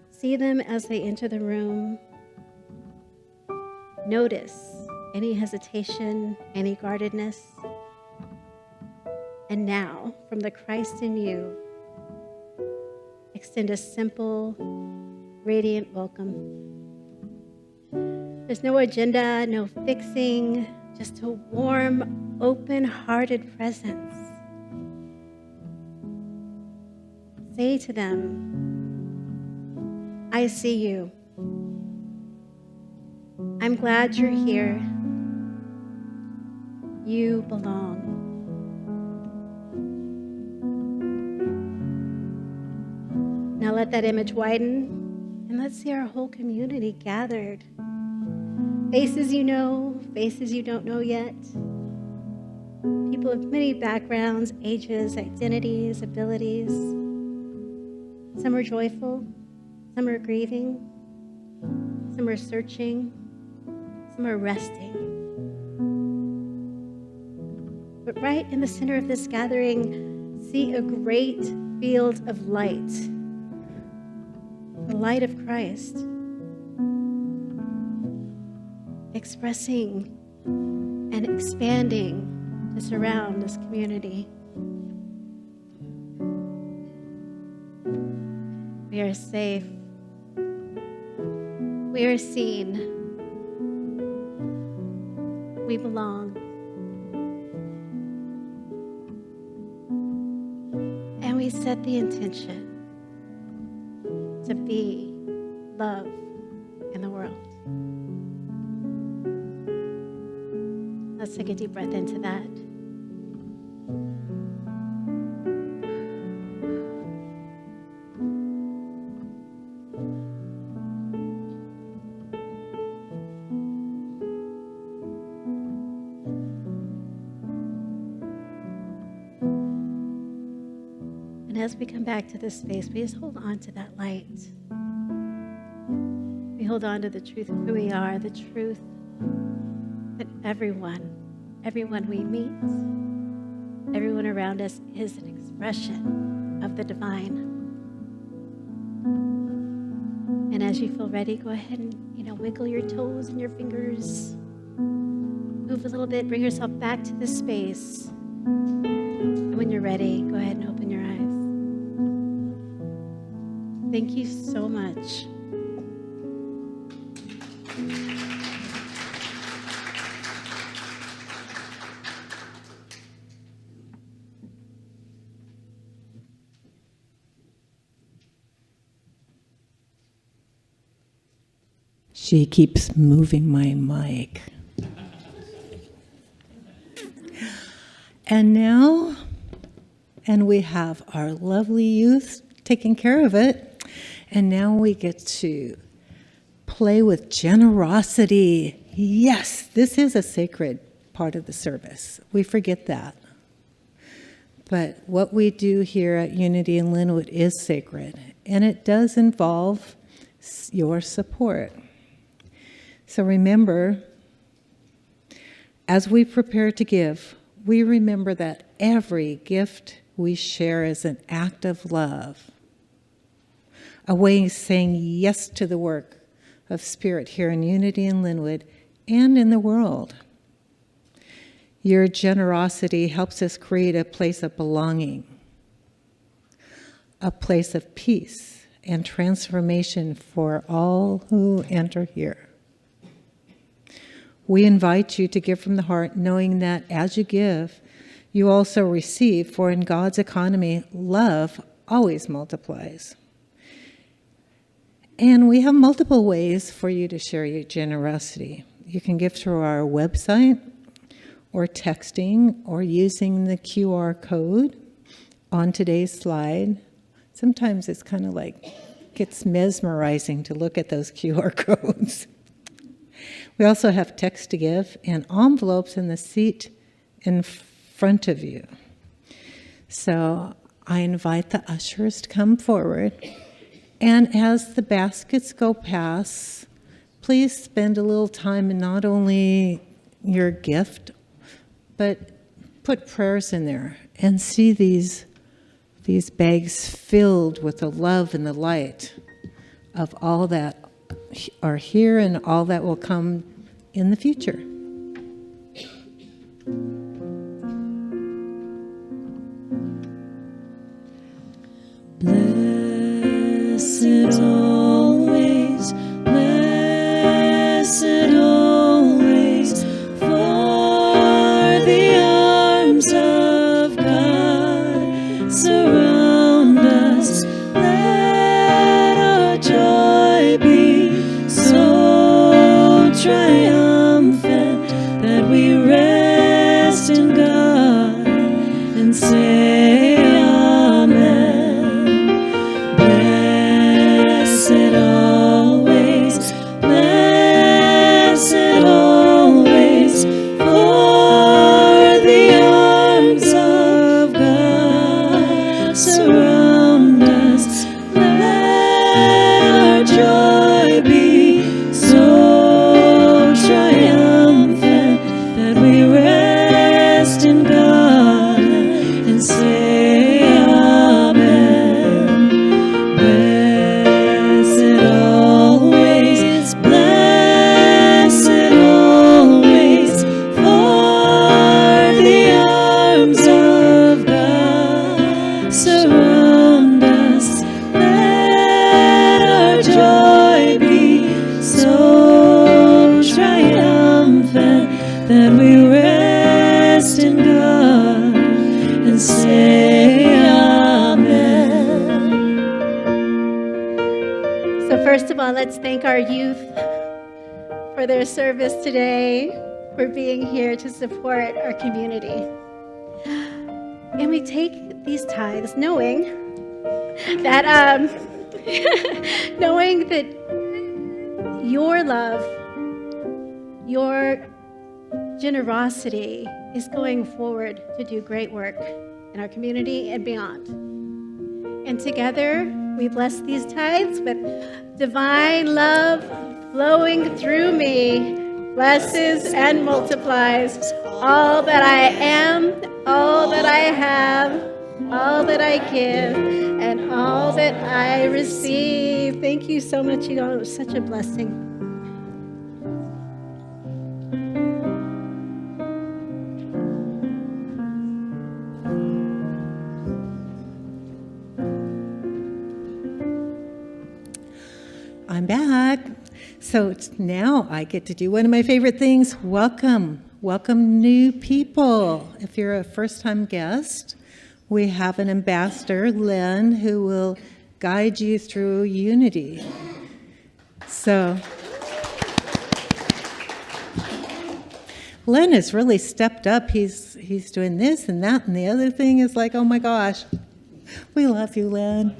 See them as they enter the room. Notice any hesitation, any guardedness. And now, from the Christ in you, extend a simple, radiant welcome. There's no agenda, no fixing, just a warm, open-hearted presence. Say to them, I see you. I'm glad you're here. You belong. Now let that image widen, and let's see our whole community gathered. Faces you know, faces you don't know yet. People of many backgrounds, ages, identities, abilities. Some are joyful. Some are grieving, some are searching, some are resting. But right in the center of this gathering, see a great field of light, the light of Christ, expressing and expanding to surround this community. We are safe. We are seen. We belong. And we set the intention to be love in the world. Let's take a deep breath into that. As we come back to this space, we just hold on to that light. We hold on to the truth of who we are, the truth that everyone we meet, everyone around us is an expression of the divine. And as you feel ready, go ahead and, wiggle your toes and your fingers. Move a little bit, bring yourself back to this space. And when you're ready, go ahead and open your eyes. Thank you so much. She keeps moving my mic. And now, and we have our lovely youth taking care of it. And now we get to play with generosity. Yes, this is a sacred part of the service. We forget that. But what we do here at Unity in Lynnwood is sacred, and it does involve your support. So remember, as we prepare to give, we remember that every gift we share is an act of love, a way of saying yes to the work of Spirit here in Unity in Lynnwood and in the world. Your generosity helps us create a place of belonging, a place of peace and transformation for all who enter here. We invite you to give from the heart, knowing that as you give, you also receive, for in God's economy, love always multiplies. And we have multiple ways for you to share your generosity. You can give through our website, or texting, or using the QR code on today's slide. Sometimes it's kind of like, gets mesmerizing to look at those QR codes. We also have text to give and envelopes in the seat in front of you. So I invite the ushers to come forward. And as the baskets go past, please spend a little time in not only your gift, but put prayers in there and see these bags filled with the love and the light of all that are here and all that will come in the future. Blessed always, blessed always, for the arms of God surround us. Let our joy be so triumphant that we rest in God and say amen. Blessed always, blessed always, for the arms of God surround us. Let our joy be so triumphant that we rest in God and say amen. Blessed always, blessed always, for the arms of God surround us. Let our joy be so triumphant that we rest in God and say amen. So first of all, let's thank our youth for their service today, for being here to support our community. And we take these tithes knowing that knowing that your love, your generosity is going forward to do great work in our community and beyond. And together, we bless these tithes with divine love flowing through me, blesses and multiplies all that I am, all that I have, all that I give, and all that I receive. Thank you so much, you all. It was such a blessing. I'm back. So now I get to do one of my favorite things. Welcome new people. If you're a first-time guest, we have an ambassador, Lynn, who will guide you through Unity. So Len has really stepped up. He's doing this and that and the other thing. Is like, oh my gosh, we love you, Len.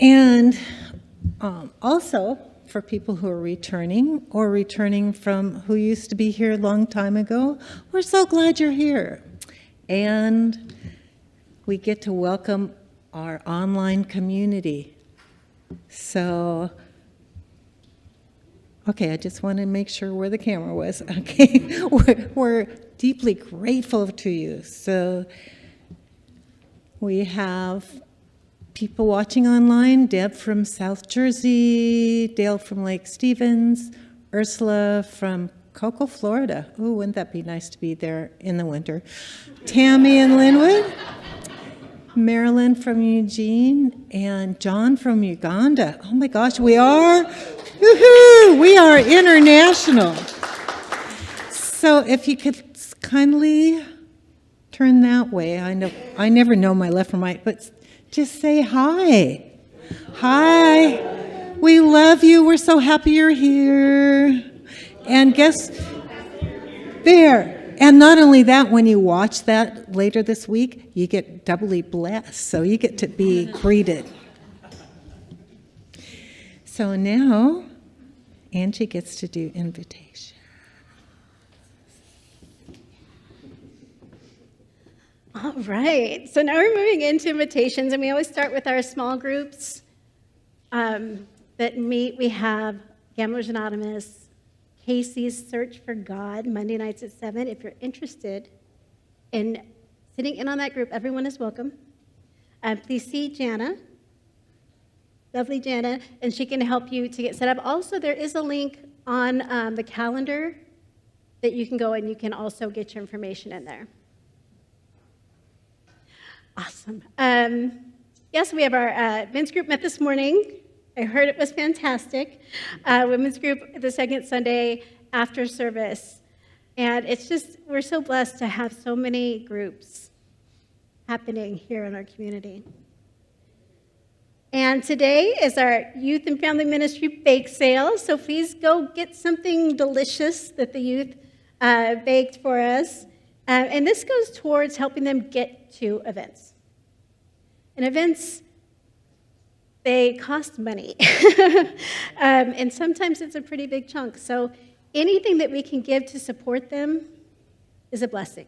And also, for people who are returning or returning from who used to be here a long time ago, we're so glad you're here. And we get to welcome our online community. So, okay, I just want to make sure where the camera was. Okay, we're deeply grateful to you. So we have people watching online, Deb from South Jersey, Dale from Lake Stevens, Ursula from Cocoa, Florida. Oh, wouldn't that be nice to be there in the winter? Tammy in Lynnwood, Marilyn from Eugene, and John from Uganda. Oh my gosh, we are, woohoo, we are international. So if you could kindly turn that way. I never know my left from right, but just say hi. Hi. We love you. We're so happy you're here. And guess there. And not only that, when you watch that later this week, you get doubly blessed. So you get to be greeted. So now, Angie gets to do invitation. All right, so now we're moving into invitations, and we always start with our small groups that meet. We have Gamblers Anonymous, Casey's Search for God, Monday nights at 7. If you're interested in sitting in on that group, everyone is welcome. Please see Jana, lovely Jana, and she can help you to get set up. Also, there is a link on the calendar that you can go and you can also get your information in there. Awesome. Yes, we have our men's group met this morning. I heard it was fantastic. Women's group the second Sunday after service. And it's just, we're so blessed to have so many groups happening here in our community. And today is our Youth and Family Ministry bake sale. So please go get something delicious that the youth baked for us. And this goes towards helping them get to events. And events, they cost money. And sometimes it's a pretty big chunk. So anything that we can give to support them is a blessing.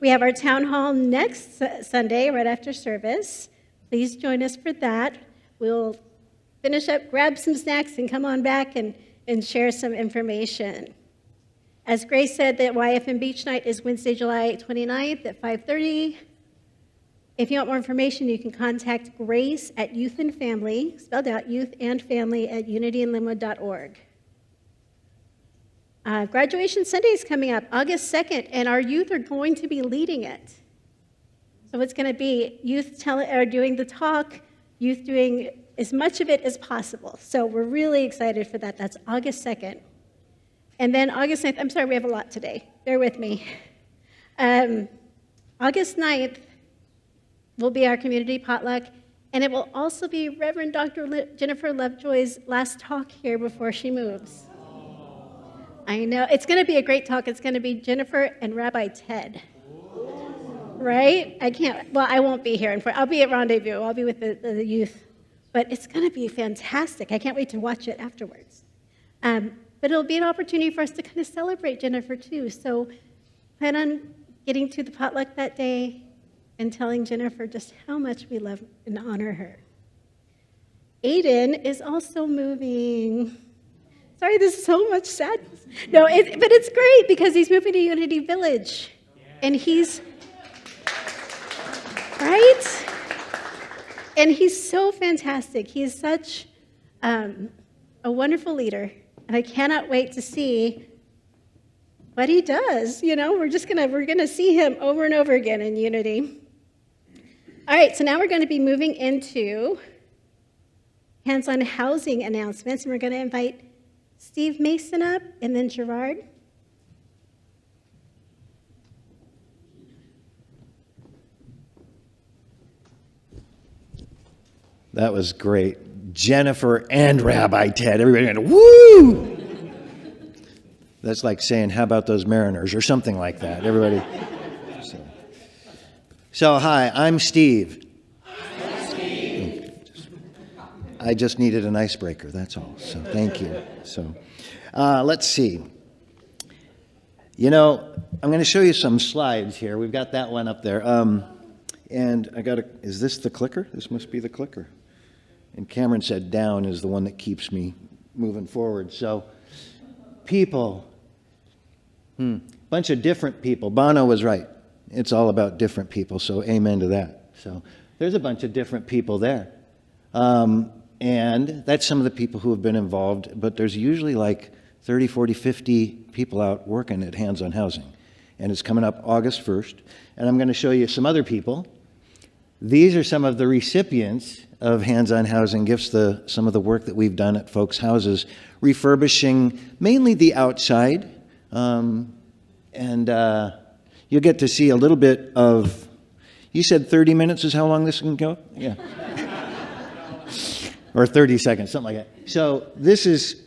We have our town hall next Sunday, right after service. Please join us for that. We'll finish up, grab some snacks, and come on back and share some information. As Grace said, that YFM Beach Night is Wednesday, July 29th at 5:30. If you want more information, you can contact Grace at Youth and Family, spelled out Youth and Family, at unityinlynnwood.org. Graduation Sunday is coming up August 2nd, and our youth are going to be leading it. So it's going to be youth doing the talk, youth doing as much of it as possible. So we're really excited for that. That's August 2nd. And then August 9th, I'm sorry, we have a lot today. Bear with me. August 9th will be our community potluck, and it will also be Reverend Dr. Jennifer Lovejoy's last talk here before she moves. I know. It's going to be a great talk. It's going to be Jennifer and Rabbi Ted. Right? I won't be here. I'll be at Rendezvous. I'll be with the youth. But it's going to be fantastic. I can't wait to watch it afterwards. But it'll be an opportunity for us to kind of celebrate Jennifer, too. So plan on getting to the potluck that day and telling Jennifer just how much we love and honor her. Aiden is also moving. Sorry, there's so much sadness. No, but it's great because he's moving to Unity Village. And right? And he's so fantastic. He is such a wonderful leader. And I cannot wait to see what he does. You know, we're gonna see him over and over again in Unity. All right, so now we're going to be moving into hands-on housing announcements, and we're going to invite Steve Mason up and then Gerard. That was great. Jennifer and Rabbi Ted. Everybody went, woo! That's like saying, how about those Mariners, or something like that. Everybody. So hi, I'm Steve. Hi, Steve. I just needed an icebreaker, that's all. So thank you. So let's see. You know, I'm going to show you some slides here. We've got that one up there. And is this the clicker? This must be the clicker. And Cameron said down is the one that keeps me moving forward. So people, bunch of different people. Bono was right. It's all about different people, so amen to that. So there's a bunch of different people there. And that's some of the people who have been involved, but there's usually like 30, 40, 50 people out working at Hands on Housing. And it's coming up August 1st. And I'm going to show you some other people. These are some of the recipients of Hands on Housing gifts, some of the work that we've done at folks' houses, refurbishing mainly the outside. You'll get to see a little bit of, you said 30 minutes is how long this can go? Yeah. Or 30 seconds, something like that. So this is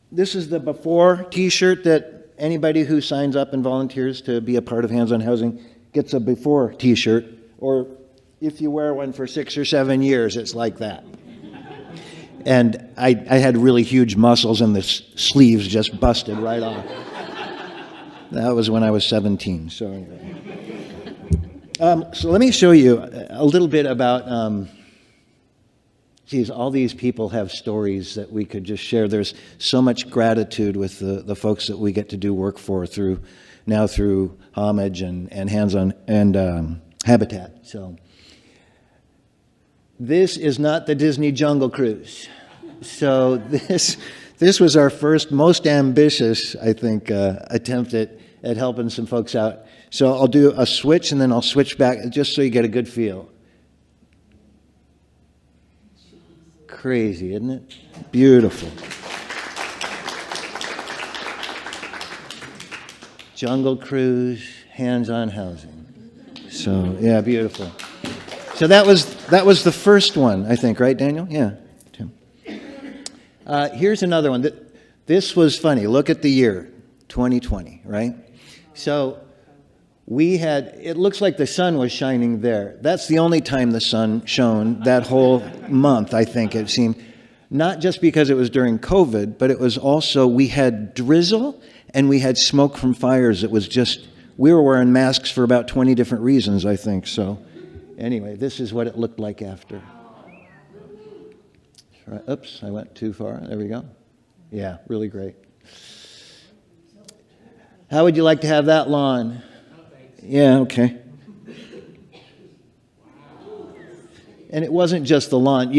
the before t-shirt that anybody who signs up and volunteers to be a part of Hands on Housing gets a before t-shirt, or if you wear one for 6 or 7 years, it's like that. And I had really huge muscles and the sleeves just busted right off. That was when I was 17, so anyway. So let me show you a little bit about, all these people have stories that we could just share. There's so much gratitude with the folks that we get to do work for through Homage and Hands on and Habitat. So this is not the Disney Jungle Cruise. So this was our first, most ambitious, I think, attempt at helping some folks out. So I'll do a switch and then I'll switch back just so you get a good feel. Crazy, isn't it? Beautiful. Jungle Cruise, Hands on Housing. So yeah, beautiful. So that was the first one, I think, right, Daniel? Yeah. Here's another one. This was funny. Look at the year, 2020, right? So it looks like the sun was shining there. That's the only time the sun shone that whole month, I think it seemed. Not just because it was during COVID, but it was also, we had drizzle and we had smoke from fires. It was just, we were wearing masks for about 20 different reasons, I think. So anyway, this is what it looked like after. Right. Oops, I went too far. There we go. Yeah, really great. How would you like to have that lawn? Yeah, okay. And it wasn't just the lawn.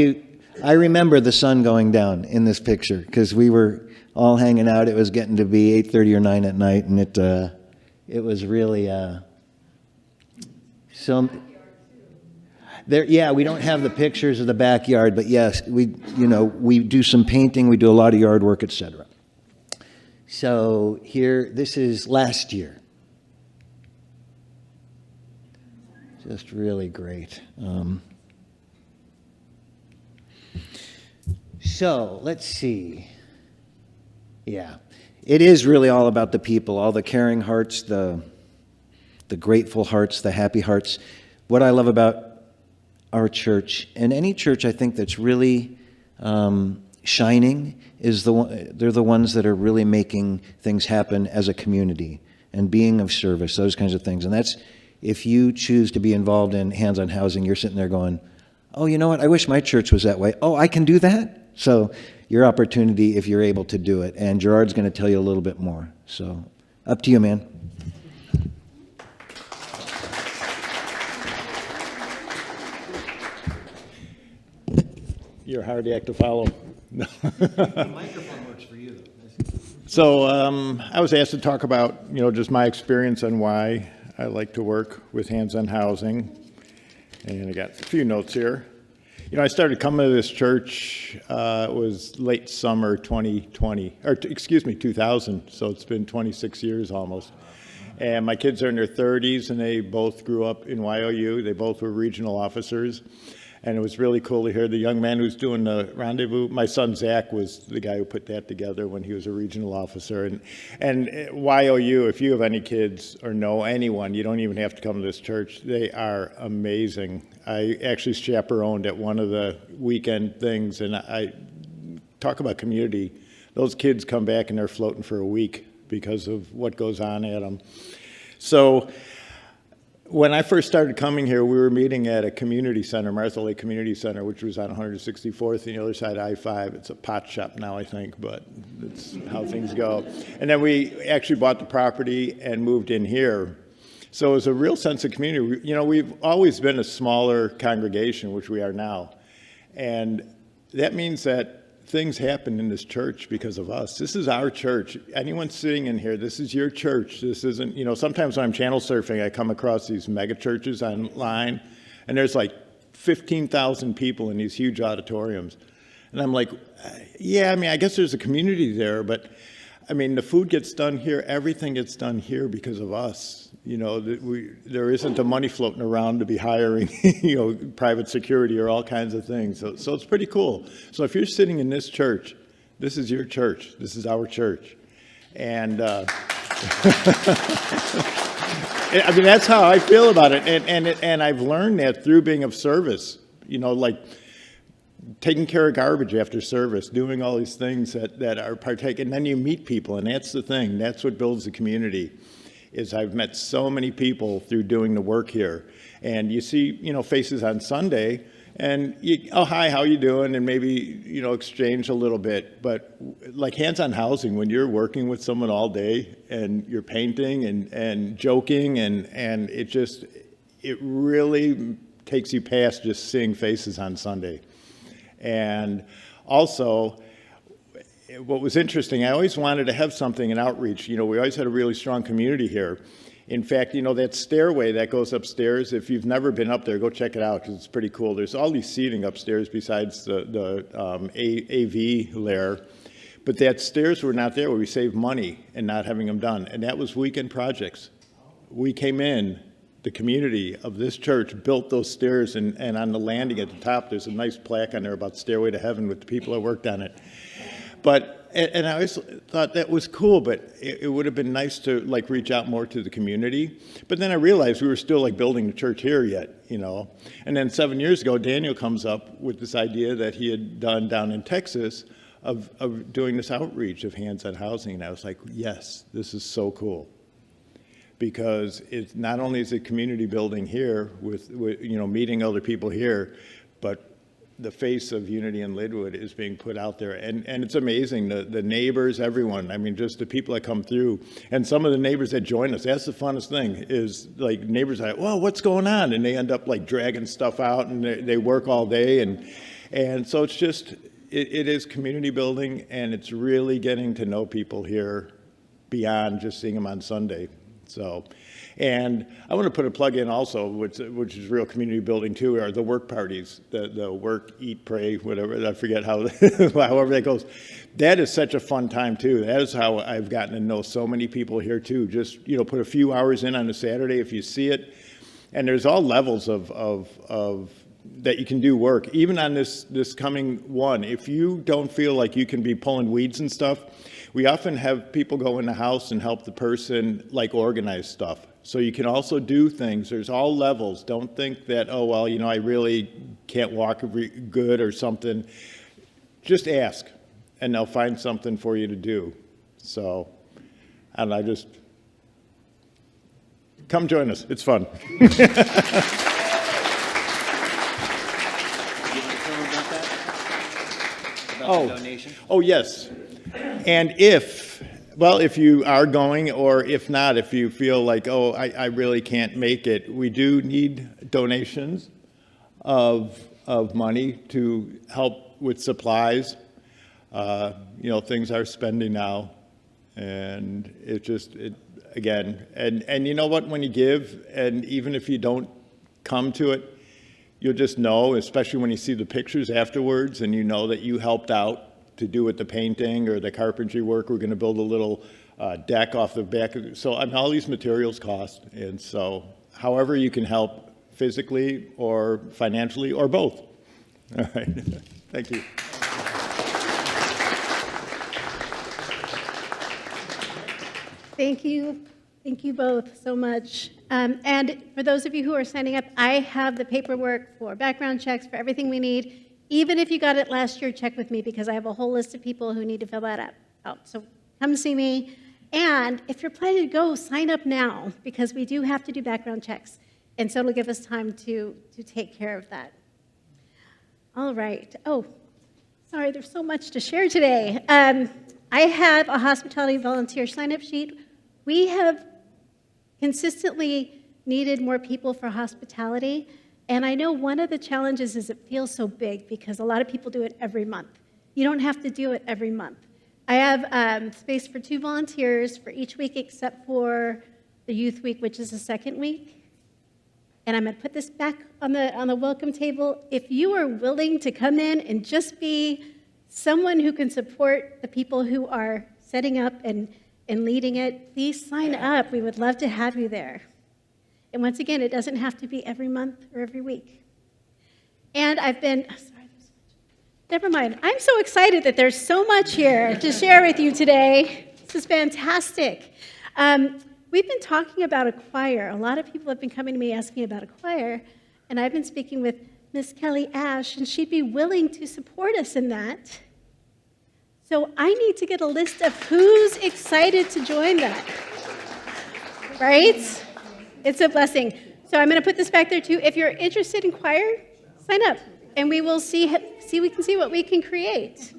I remember the sun going down in this picture because we were all hanging out. It was getting to be 8:30 or 9 at night, and it was really there. Yeah, we don't have the pictures of the backyard, but yes, we do some painting, we do a lot of yard work, etc. So here, this is last year. Just really great. So let's see. Yeah, it is really all about the people, all the caring hearts, the grateful hearts, the happy hearts. What I love about our church, and any church I think that's really shining, is they're the ones that are really making things happen as a community and being of service, those kinds of things. And that's, if you choose to be involved in Hands on Housing, you're sitting there going, oh, you know what, I wish my church was that way. Oh, I can do that? So your opportunity if you're able to do it. And Gerard's going to tell you a little bit more. So up to you, man. You're hard act to follow. The microphone works for you. So I was asked to talk about, just my experience on why I like to work with Hands on Housing. And I got a few notes here. I started coming to this church, it was late summer 2000. So it's been 26 years almost. And my kids are in their 30s and they both grew up in YOU. They both were regional officers. And it was really cool to hear the young man who's doing the rendezvous. My son Zach was the guy who put that together when he was a regional officer. And YOU, if you have any kids or know anyone, you don't even have to come to this church. They are amazing. I actually chaperoned at one of the weekend things, and I talk about community. Those kids come back and they're floating for a week because of what goes on at them. So when I first started coming here, we were meeting at a community center, Martha Lake Community Center, which was on 164th on the other side of I-5. It's a pot shop now, I think, but that's how things go. And then we actually bought the property and moved in here. So it was a real sense of community. You know, we've always been a smaller congregation, which we are now. And that means that things happen in this church because of us. This is our church. Anyone sitting in here, this is your church. This isn't, you know, sometimes when I'm channel surfing, I come across these mega churches online, and there's like 15,000 people in these huge auditoriums. And I'm like, yeah, I mean, I guess there's a community there, but I mean, the food gets done here, everything gets done here because of us. You know, there isn't the money floating around to be hiring, you know, private security or all kinds of things. So it's pretty cool. So if you're sitting in this church, this is your church. This is our church. And I mean, that's how I feel about it. And I've learned that through being of service, you know, like taking care of garbage after service, doing all these things that are partaking. And then you meet people, and that's the thing. That's what builds the community. Is I've met so many people through doing the work here. And you see, you know, faces on Sunday, and you, oh, hi, how you doing? And maybe, you know, exchange a little bit. But like hands-on housing, when you're working with someone all day and you're painting and joking, and it really takes you past just seeing faces on Sunday. And also, what was interesting, I always wanted to have something in outreach. You know, we always had a really strong community here. In fact, you know, that stairway that goes upstairs, if you've never been up there, go check it out because it's pretty cool. There's all these seating upstairs besides the AV layer. But that stairs were not there where we saved money and not having them done. And that was weekend projects. We came in, the community of this church built those stairs, and on the landing at the top, there's a nice plaque on there about Stairway to Heaven with the people that worked on it. But, and I always thought that was cool, but it would have been nice to like reach out more to the community. But then I realized we were still like building the church here yet, you know. And then 7 years ago, Daniel comes up with this idea that he had done down in Texas of doing this outreach of hands-on housing. And I was like, yes, this is so cool. Because it's not only is it community building here with you know, meeting other people here, but the face of Unity in Lynnwood is being put out there. And it's amazing, the neighbors, everyone, I mean, just the people that come through. And some of the neighbors that join us, that's the funnest thing, is like neighbors are like, well, what's going on? And they end up like dragging stuff out, and they work all day. And so it's just, it is community building, and it's really getting to know people here beyond just seeing them on Sunday. So, and I want to put a plug in also, which is real community building too, are the work parties, the work, eat, pray, whatever, I forget how, however that goes. That is such a fun time too. That is how I've gotten to know so many people here too. Just, you know, put a few hours in on a Saturday if you see it. And there's all levels of that you can do work. Even on this coming one, if you don't feel like you can be pulling weeds and stuff, we often have people go in the house and help the person like organize stuff. So you can also do things. There's all levels. Don't think that, oh, well, you know, I really can't walk good or something. Just ask, and they'll find something for you to do. So, I don't know, just come join us. It's fun. Oh, yes. And if you are going, or if not, if you feel like, oh, I really can't make it, we do need donations of money to help with supplies. You know, things are spending now, and again, and you know what, when you give, and even if you don't come to it, you'll just know, especially when you see the pictures afterwards, and you know that you helped out to do with the painting or the carpentry work. We're going to build a little deck off the back. So I mean, all these materials cost. And so however you can help physically or financially or both, All right. Thank you. Thank you. Thank you both so much. And for those of you who are signing up, I have the paperwork for background checks, for everything we need. Even if you got it last year, check with me because I have a whole list of people who need to fill that out. So come see me. And if you're planning to go, sign up now because we do have to do background checks. And so it'll give us time to take care of that. All right. Oh, sorry, there's so much to share today. I have a hospitality volunteer sign-up sheet. We have consistently needed more people for hospitality. And I know one of the challenges is it feels so big because a lot of people do it every month. You don't have to do it every month. I have space for 2 volunteers for each week except for the youth week, which is the second week. And I'm going to put this back on the welcome table. If you are willing to come in and just be someone who can support the people who are setting up and leading it, please sign up. We would love to have you there. And once again, it doesn't have to be every month or every week. And never mind. I'm so excited that there's so much here to share with you today. This is fantastic. We've been talking about a choir. A lot of people have been coming to me asking about a choir, and I've been speaking with Miss Kelly Ash, and she'd be willing to support us in that. So I need to get a list of who's excited to join that. Right? It's a blessing. So I'm going to put this back there too. If you're interested in choir, sign up, and we will see what we can create.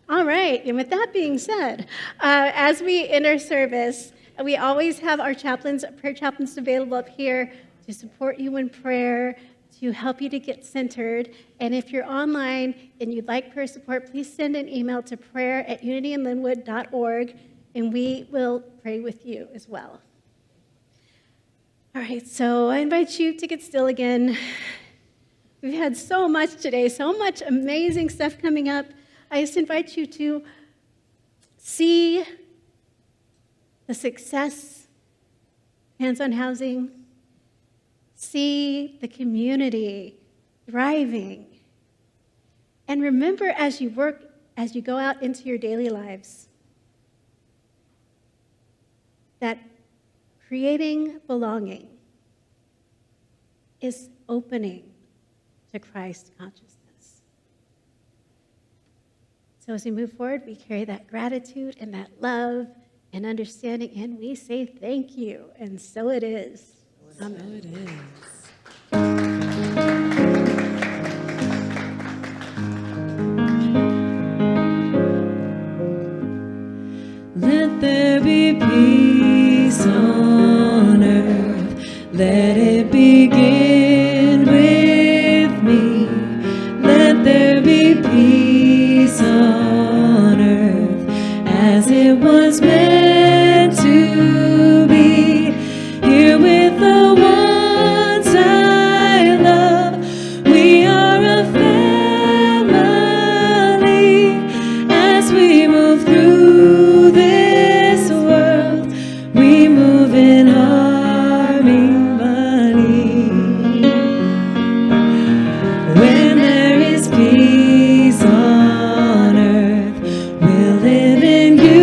All right. And with that being said, as we end our service, we always have our chaplains, prayer chaplains available up here to support you in prayer, to help you to get centered. And if you're online and you'd like prayer support, please send an email to prayer@unityinlynnwood.org, and we will pray with you as well. All right, so I invite you to get still again. We've had so much today, so much amazing stuff coming up. I just invite you to see the success, hands-on housing, see the community thriving. And remember as you work, as you go out into your daily lives, that creating belonging is opening to Christ consciousness. So as we move forward, we carry that gratitude and that love and understanding, and we say thank you, and so it is. Amen. So it is. Let there be peace on earth. Let it begin with me. Let there be peace on earth as it was meant to be. Here with the ones I love, we are a family. As we move through this world, we move in harmony. When there is peace on earth, we'll live in unity.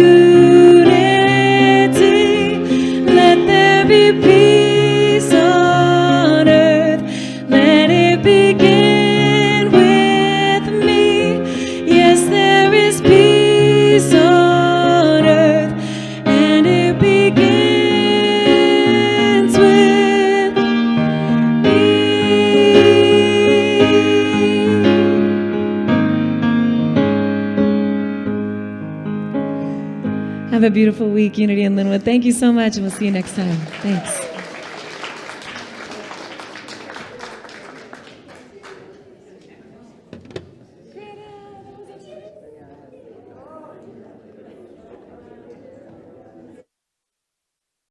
Let there be peace on earth. Let it begin with me. Yes, there is peace on earth, and it begins with me. Have a beautiful week, Unity in Lynnwood. Thank you so much, and we'll see you next time. Thanks.